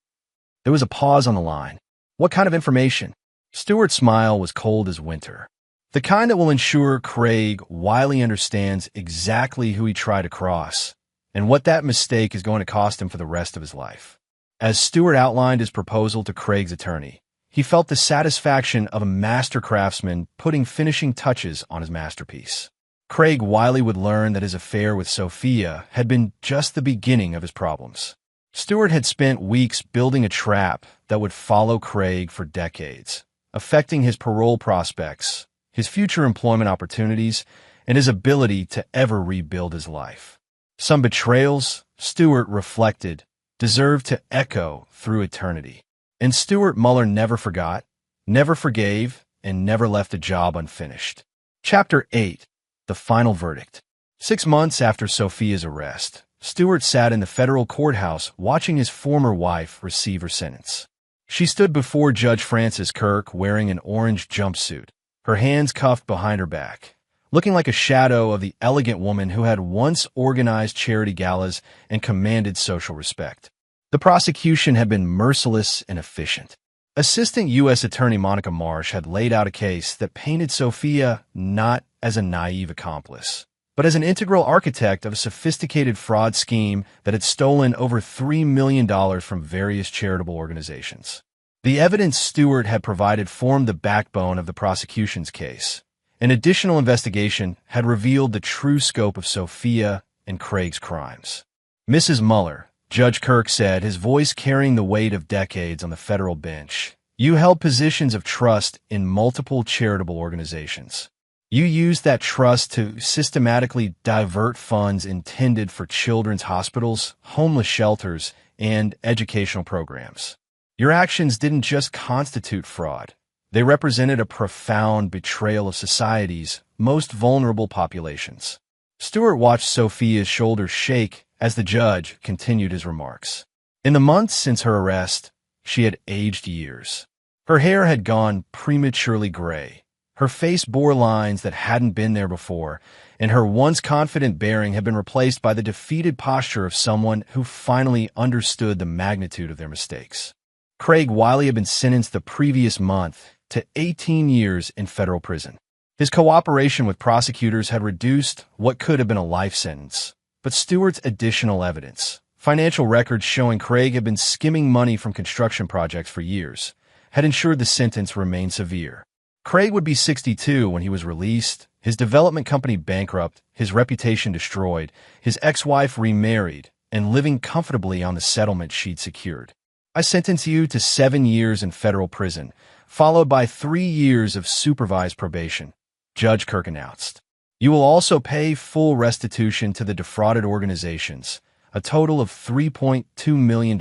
There was a pause on the line. What kind of information? Stewart's smile was cold as winter. The kind that will ensure Craig Wiley understands exactly who he tried to cross, and what that mistake is going to cost him for the rest of his life. As Stewart outlined his proposal to Craig's attorney, he felt the satisfaction of a master craftsman putting finishing touches on his masterpiece. Craig Wiley would learn that his affair with Sophia had been just the beginning of his problems. Stewart had spent weeks building a trap that would follow Craig for decades, affecting his parole prospects, his future employment opportunities, and his ability to ever rebuild his life. Some betrayals, Stewart reflected, deserved to echo through eternity. And Stewart Mueller never forgot, never forgave, and never left a job unfinished. Chapter 8. The Final Verdict. 6 months after Sophia's arrest, Stewart sat in the federal courthouse watching his former wife receive her sentence. She stood before Judge Francis Kirk wearing an orange jumpsuit, her hands cuffed behind her back, looking like a shadow of the elegant woman who had once organized charity galas and commanded social respect. The prosecution had been merciless and efficient. Assistant U.S. Attorney Monica Marsh had laid out a case that painted Sophia not as a naive accomplice, but as an integral architect of a sophisticated fraud scheme that had stolen over $3 million from various charitable organizations. The evidence Stewart had provided formed the backbone of the prosecution's case. An additional investigation had revealed the true scope of Sophia and Craig's crimes. Mrs. Mueller, Judge Kirk said, his voice carrying the weight of decades on the federal bench, you held positions of trust in multiple charitable organizations. You used that trust to systematically divert funds intended for children's hospitals, homeless shelters, and educational programs. Your actions didn't just constitute fraud. They represented a profound betrayal of society's most vulnerable populations. Stewart watched Sophia's shoulders shake as the judge continued his remarks. In the months since her arrest, she had aged years. Her hair had gone prematurely gray. Her face bore lines that hadn't been there before, and her once confident bearing had been replaced by the defeated posture of someone who finally understood the magnitude of their mistakes. Craig Wiley had been sentenced the previous month to 18 years in federal prison. His cooperation with prosecutors had reduced what could have been a life sentence, but Stewart's additional evidence, financial records showing Craig had been skimming money from construction projects for years, had ensured the sentence remained severe. Craig would be 62 when he was released, his development company bankrupt, his reputation destroyed, his ex-wife remarried, and living comfortably on the settlement she'd secured. "I sentence you to 7 years in federal prison, followed by 3 years of supervised probation," Judge Kirk announced. "You will also pay full restitution to the defrauded organizations, a total of $3.2 million,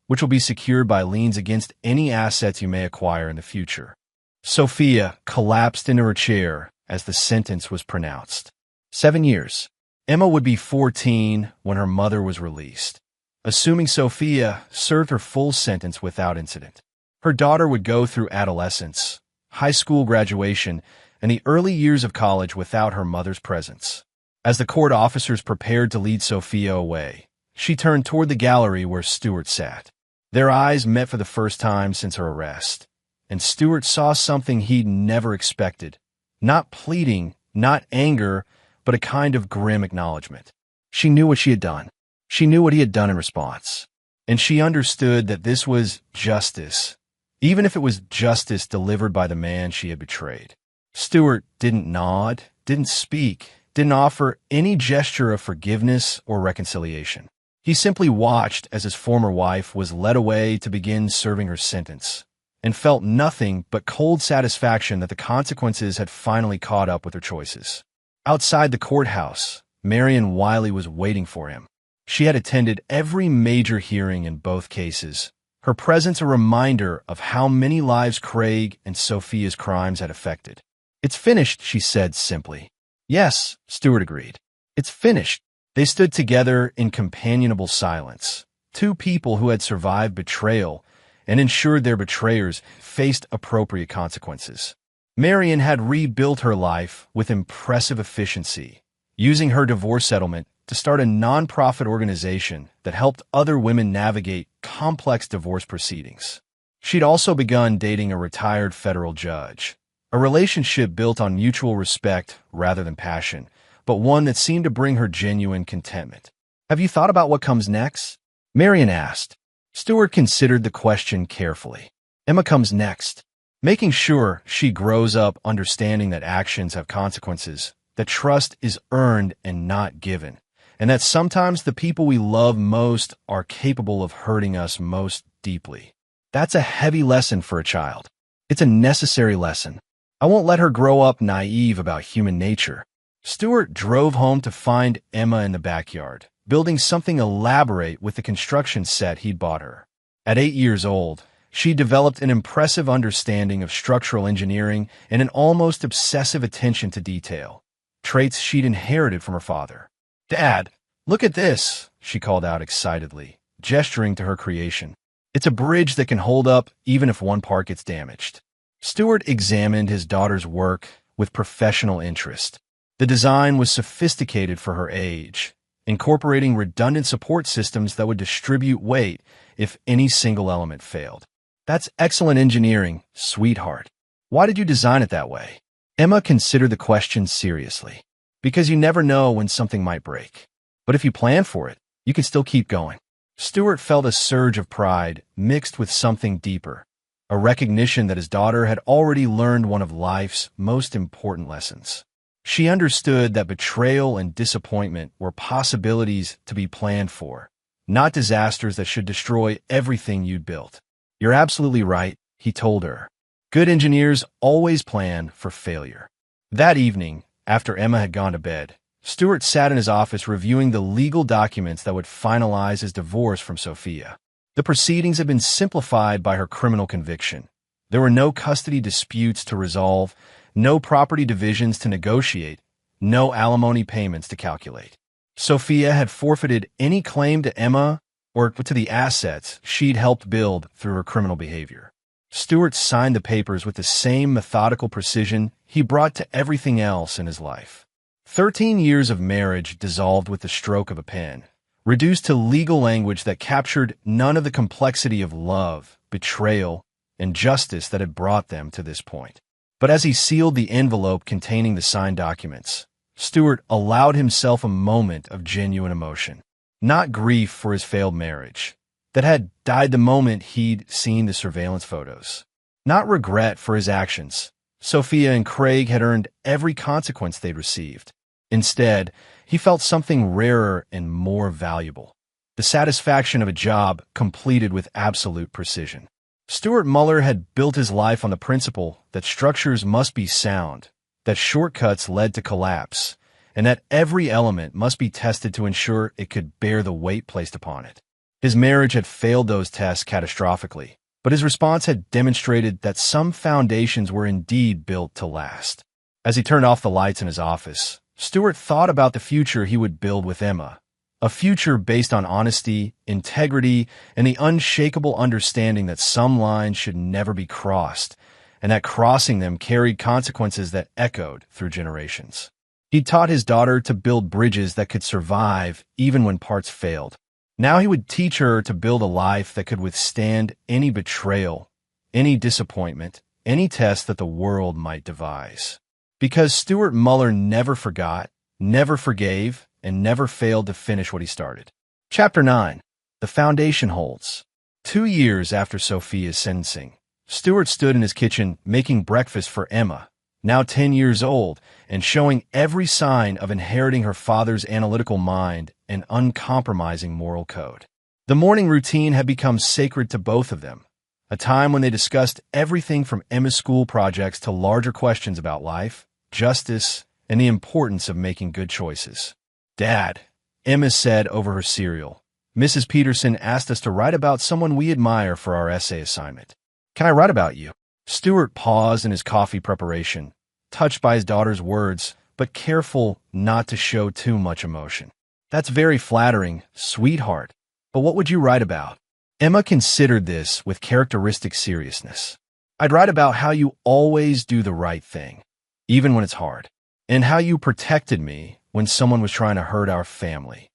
which will be secured by liens against any assets you may acquire in the future." Sophia collapsed into her chair as the sentence was pronounced. 7 years. Emma would be 14 when her mother was released, assuming Sophia served her full sentence without incident. Her daughter would go through adolescence, high school graduation, and the early years of college without her mother's presence. As the court officers prepared to lead Sophia away, she turned toward the gallery where Stewart sat. Their eyes met for the first time since her arrest, and Stewart saw something he'd never expected. Not pleading, not anger, but a kind of grim acknowledgement. She knew what she had done. She knew what he had done in response. And she understood that this was justice, even if it was justice delivered by the man she had betrayed. Stewart didn't nod, didn't speak, didn't offer any gesture of forgiveness or reconciliation. He simply watched as his former wife was led away to begin serving her sentence, and felt nothing but cold satisfaction that the consequences had finally caught up with her choices. Outside the courthouse, Marion Wiley was waiting for him. She had attended every major hearing in both cases, her presence a reminder of how many lives Craig and Sophia's crimes had affected. "It's finished," she said simply. "Yes," Stewart agreed. "It's finished." They stood together in companionable silence, two people who had survived betrayal and ensured their betrayers faced appropriate consequences. Marion had rebuilt her life with impressive efficiency, using her divorce settlement to start a nonprofit organization that helped other women navigate complex divorce proceedings. She'd also begun dating a retired federal judge, a relationship built on mutual respect rather than passion, but one that seemed to bring her genuine contentment. "Have you thought about what comes next?" Marion asked. Stewart considered the question carefully. "Emma comes next. Making sure she grows up understanding that actions have consequences, that trust is earned and not given, and that sometimes the people we love most are capable of hurting us most deeply. That's a heavy lesson for a child. It's a necessary lesson. I won't let her grow up naive about human nature." Stewart drove home to find Emma in the backyard, building something elaborate with the construction set he'd bought her. At 8 years old, she developed an impressive understanding of structural engineering and an almost obsessive attention to detail, traits she'd inherited from her father. "Dad, look at this," she called out excitedly, gesturing to her creation. "It's a bridge that can hold up even if one part gets damaged." Stewart examined his daughter's work with professional interest. The design was sophisticated for her age, incorporating redundant support systems that would distribute weight if any single element failed. "That's excellent engineering, sweetheart. Why did you design it that way?" Emma considered the question seriously. "Because you never know when something might break. But if you plan for it, you can still keep going." Stewart felt a surge of pride mixed with something deeper, a recognition that his daughter had already learned one of life's most important lessons. She understood that betrayal and disappointment were possibilities to be planned for, not disasters that should destroy everything you'd built. "You're absolutely right," he told her. "Good engineers always plan for failure." That evening, after Emma had gone to bed, Stewart sat in his office reviewing the legal documents that would finalize his divorce from Sophia. The proceedings had been simplified by her criminal conviction. There were no custody disputes to resolve, no property divisions to negotiate, no alimony payments to calculate. Sophia had forfeited any claim to Emma or to the assets she'd helped build through her criminal behavior. Stuart signed the papers with the same methodical precision he brought to everything else in his life. 13 years of marriage dissolved with the stroke of a pen, reduced to legal language that captured none of the complexity of love, betrayal, and justice that had brought them to this point. But as he sealed the envelope containing the signed documents, Stuart allowed himself a moment of genuine emotion. Not grief for his failed marriage, that had died the moment he'd seen the surveillance photos. Not regret for his actions. Sophia and Craig had earned every consequence they'd received. Instead, he felt something rarer and more valuable. The satisfaction of a job completed with absolute precision. Stuart Muller had built his life on the principle that structures must be sound, that shortcuts led to collapse, and that every element must be tested to ensure it could bear the weight placed upon it. His marriage had failed those tests catastrophically, but his response had demonstrated that some foundations were indeed built to last. As he turned off the lights in his office, Stuart thought about the future he would build with Emma, a future based on honesty, integrity, and the unshakable understanding that some lines should never be crossed, and that crossing them carried consequences that echoed through generations. He taught his daughter to build bridges that could survive even when parts failed. Now he would teach her to build a life that could withstand any betrayal, any disappointment, any test that the world might devise. Because Stuart Muller never forgot, never forgave, and never failed to finish what he started. Chapter 9. The Foundation Holds. 2 years after Sophia's sentencing, Stuart stood in his kitchen making breakfast for Emma, now 10 years old, and showing every sign of inheriting her father's analytical mind and uncompromising moral code. The morning routine had become sacred to both of them, a time when they discussed everything from Emma's school projects to larger questions about life, justice, and the importance of making good choices. "Dad," Emma said over her cereal, "Mrs. Peterson asked us to write about someone we admire for our essay assignment. Can I write about you?" Stuart paused in his coffee preparation, touched by his daughter's words, but careful not to show too much emotion. "That's very flattering, sweetheart. But what would you write about?" Emma considered this with characteristic seriousness. "I'd write about how you always do the right thing, even when it's hard, and how you protected me when someone was trying to hurt our family."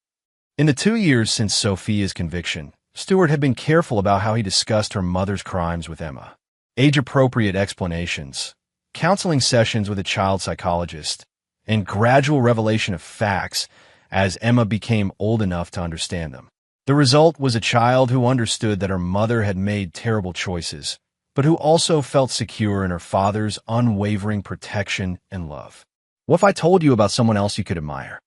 In the 2 years since Sophia's conviction, Stuart had been careful about how he discussed her mother's crimes with Emma. Age-appropriate explanations, counseling sessions with a child psychologist, and gradual revelation of facts as Emma became old enough to understand them. The result was a child who understood that her mother had made terrible choices, but who also felt secure in her father's unwavering protection and love. "What if I told you about someone else you could admire?"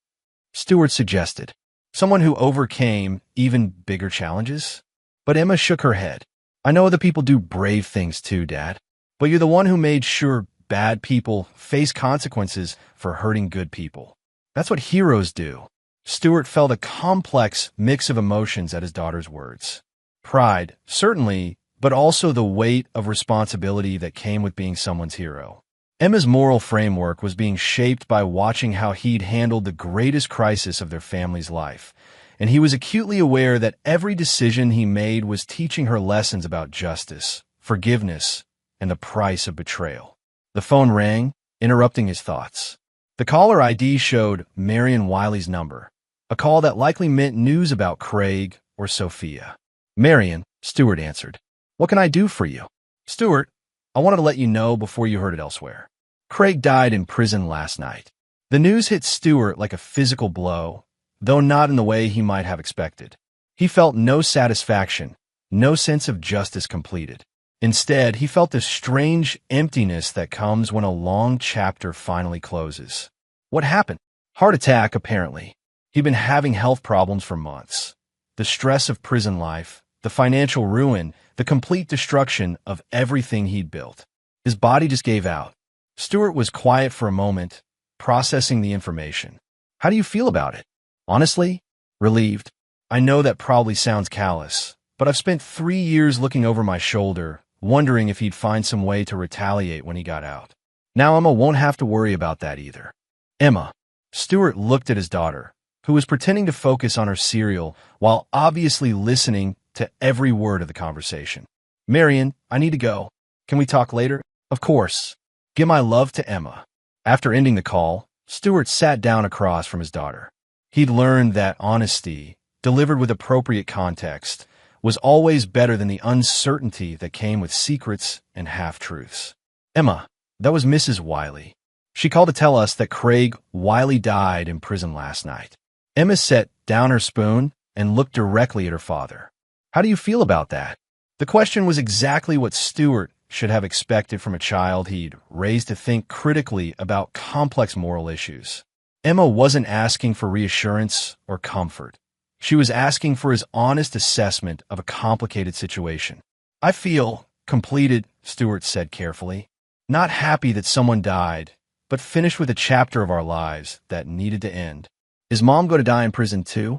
Stuart suggested. "Someone who overcame even bigger challenges?" But Emma shook her head. "I know other people do brave things too, Dad. But you're the one who made sure bad people face consequences for hurting good people. That's what heroes do." Stuart felt a complex mix of emotions at his daughter's words. Pride, certainly, but also the weight of responsibility that came with being someone's hero. Emma's moral framework was being shaped by watching how he'd handled the greatest crisis of their family's life, and he was acutely aware that every decision he made was teaching her lessons about justice, forgiveness, and the price of betrayal. The phone rang, interrupting his thoughts. The caller ID showed Marion Wiley's number, a call that likely meant news about Craig or Sophia. "Marion," Stuart answered. "What can I do for you?" "Stuart, I wanted to let you know before you heard it elsewhere. Craig died in prison last night." The news hit Stuart like a physical blow, though not in the way he might have expected. He felt no satisfaction, no sense of justice completed. Instead, he felt the strange emptiness that comes when a long chapter finally closes. What happened? Heart attack, apparently. He'd been having health problems for months. The stress of prison life, the financial ruin, the complete destruction of everything he'd built. His body just gave out. Stuart was quiet for a moment, processing the information. "How do you feel about it?" "Honestly, relieved. I know that probably sounds callous, but I've spent 3 years looking over my shoulder, wondering if he'd find some way to retaliate when he got out. Now Emma won't have to worry about that either." "Emma." Stuart looked at his daughter, who was pretending to focus on her cereal while obviously listening to every word of the conversation. "Marion, I need to go. Can we talk later? Of course. Give my love to Emma. After ending the call, Stuart sat down across from his daughter. He'd learned that honesty, delivered with appropriate context, was always better than the uncertainty that came with secrets and half-truths. Emma, that was Mrs. Wiley. She called to tell us that Craig Wiley died in prison last night. Emma set down her spoon and looked directly at her father. How do you feel about that? The question was exactly what Stuart should have expected from a child he'd raised to think critically about complex moral issues. Emma wasn't asking for reassurance or comfort. She was asking for his honest assessment of a complicated situation. I feel completed, Stuart said carefully. Not happy that someone died, but finished with a chapter of our lives that needed to end. Is Mom going to die in prison too?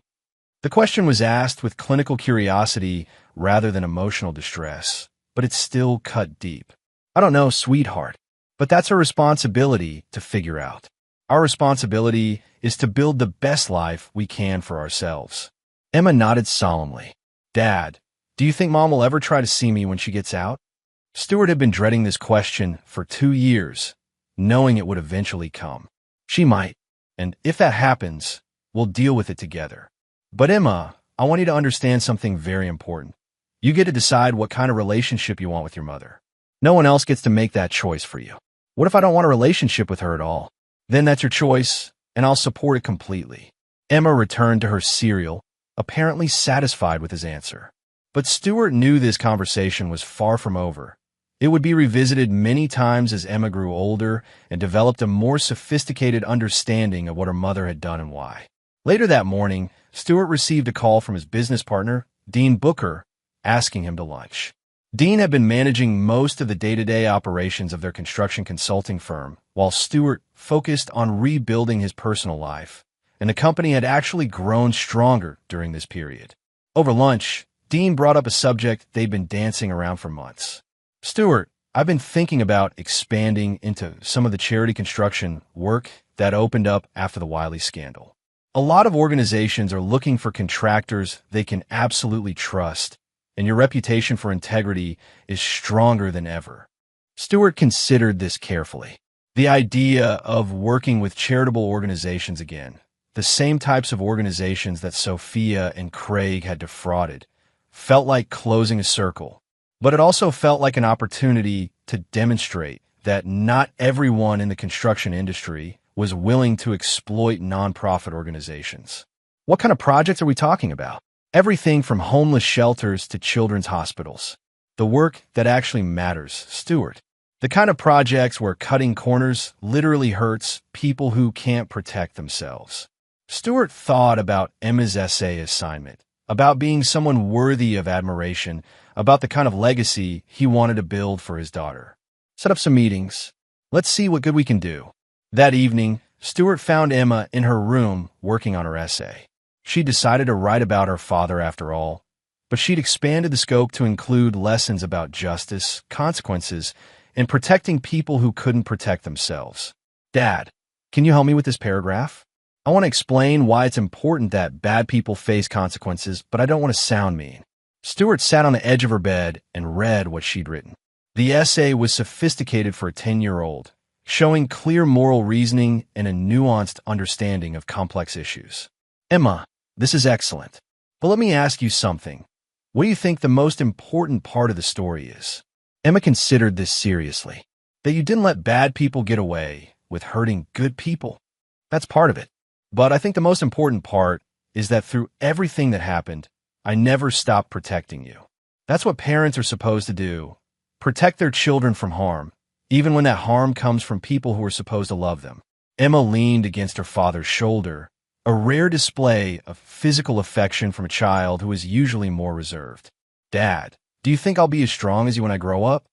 The question was asked with clinical curiosity rather than emotional distress, but it still cut deep. I don't know, sweetheart, but that's our responsibility to figure out. Our responsibility is to build the best life we can for ourselves. Emma nodded solemnly. Dad, do you think Mom will ever try to see me when she gets out? Stuart had been dreading this question for 2 years, knowing it would eventually come. She might, and if that happens, we'll deal with it together. But Emma, I want you to understand something very important. You get to decide what kind of relationship you want with your mother. No one else gets to make that choice for you. What if I don't want a relationship with her at all? Then that's your choice, and I'll support it completely. Emma returned to her cereal, apparently satisfied with his answer. But Stuart knew this conversation was far from over. It would be revisited many times as Emma grew older and developed a more sophisticated understanding of what her mother had done and why. Later that morning, Stuart received a call from his business partner, Dean Booker, asking him to lunch. Dean had been managing most of the day-to-day operations of their construction consulting firm, while Stuart focused on rebuilding his personal life, and the company had actually grown stronger during this period. Over lunch, Dean brought up a subject they'd been dancing around for months. Stuart, I've been thinking about expanding into some of the charity construction work that opened up after the Wiley scandal. A lot of organizations are looking for contractors they can absolutely trust, and your reputation for integrity is stronger than ever. Stuart considered this carefully. The idea of working with charitable organizations again, the same types of organizations that Sophia and Craig had defrauded, felt like closing a circle. But it also felt like an opportunity to demonstrate that not everyone in the construction industry was willing to exploit nonprofit organizations. What kind of projects are we talking about? Everything from homeless shelters to children's hospitals. The work that actually matters, Stuart. The kind of projects where cutting corners literally hurts people who can't protect themselves. Stuart thought about Emma's essay assignment, about being someone worthy of admiration, about the kind of legacy he wanted to build for his daughter. Set up some meetings. Let's see what good we can do. That evening, Stuart found Emma in her room working on her essay. She decided to write about her father after all, but she'd expanded the scope to include lessons about justice, consequences, and protecting people who couldn't protect themselves. Dad, can you help me with this paragraph? I want to explain why it's important that bad people face consequences, but I don't want to sound mean. Stuart sat on the edge of her bed and read what she'd written. The essay was sophisticated for a 10-year-old, showing clear moral reasoning and a nuanced understanding of complex issues. Emma, this is excellent. But let me ask you something. What do you think the most important part of the story is? Emma considered this seriously. That you didn't let bad people get away with hurting good people. That's part of it. But I think the most important part is that through everything that happened, I never stopped protecting you. That's what parents are supposed to do. Protect their children from harm, even when that harm comes from people who are supposed to love them. Emma leaned against her father's shoulder, a rare display of physical affection from a child who is usually more reserved. Dad, do you think I'll be as strong as you when I grow up?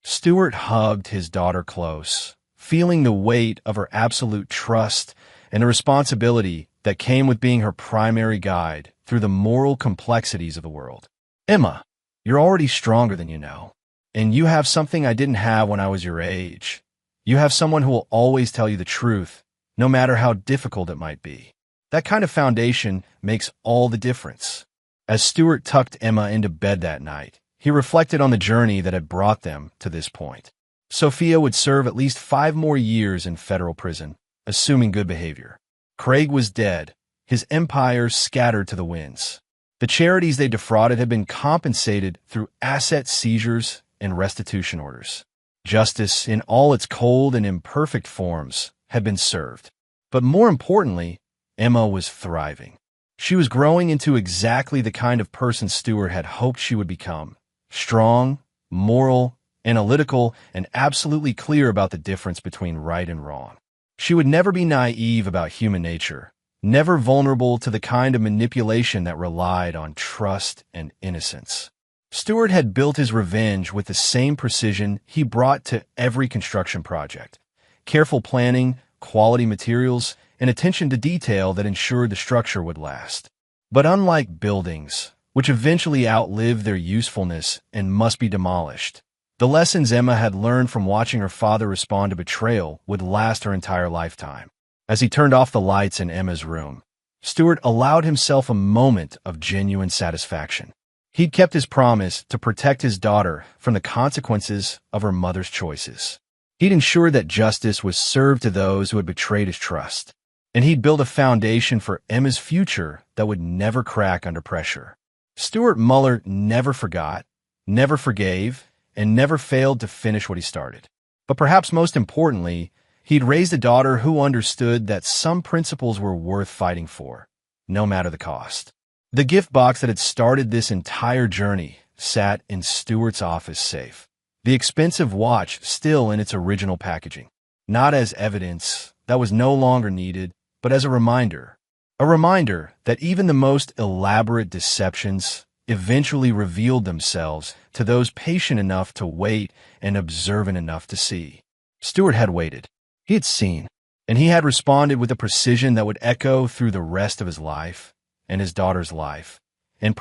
Stuart hugged his daughter close, feeling the weight of her absolute trust and the responsibility that came with being her primary guide through the moral complexities of the world. Emma, you're already stronger than you know, and you have something I didn't have when I was your age. You have someone who will always tell you the truth, no matter how difficult it might be. That kind of foundation makes all the difference. As Stuart tucked Emma into bed that night, He reflected on the journey that had brought them to this point. Sophia would serve at least 5 more years in federal prison, assuming good behavior. Craig was dead, his empire scattered to the winds. The charities they defrauded had been compensated through asset seizures and restitution orders. Justice, in all its cold and imperfect forms, had been served. But more importantly, Emma was thriving. She was growing into exactly the kind of person Stewart had hoped she would become. Strong, moral, analytical, and absolutely clear about the difference between right and wrong. She would never be naive about human nature, never vulnerable to the kind of manipulation that relied on trust and innocence. Stewart had built his revenge with the same precision he brought to every construction project. Careful planning, quality materials, and attention to detail that ensured the structure would last. But unlike buildings, which eventually outlive their usefulness and must be demolished, the lessons Emma had learned from watching her father respond to betrayal would last her entire lifetime. As he turned off the lights in Emma's room, Stewart allowed himself a moment of genuine satisfaction. He'd kept his promise to protect his daughter from the consequences of her mother's choices. He'd ensured that justice was served to those who had betrayed his trust, and he'd built a foundation for Emma's future that would never crack under pressure. Stewart Muller never forgot, never forgave, and never failed to finish what he started. But perhaps most importantly, he'd raised a daughter who understood that some principles were worth fighting for, no matter the cost. The gift box that had started this entire journey sat in Stewart's office safe, the expensive watch still in its original packaging, not as evidence that was no longer needed, but as a reminder that even the most elaborate deceptions eventually revealed themselves to those patient enough to wait and observant enough to see. Stewart had waited. He had seen, and he had responded with a precision that would echo through the rest of his life and his daughter's life.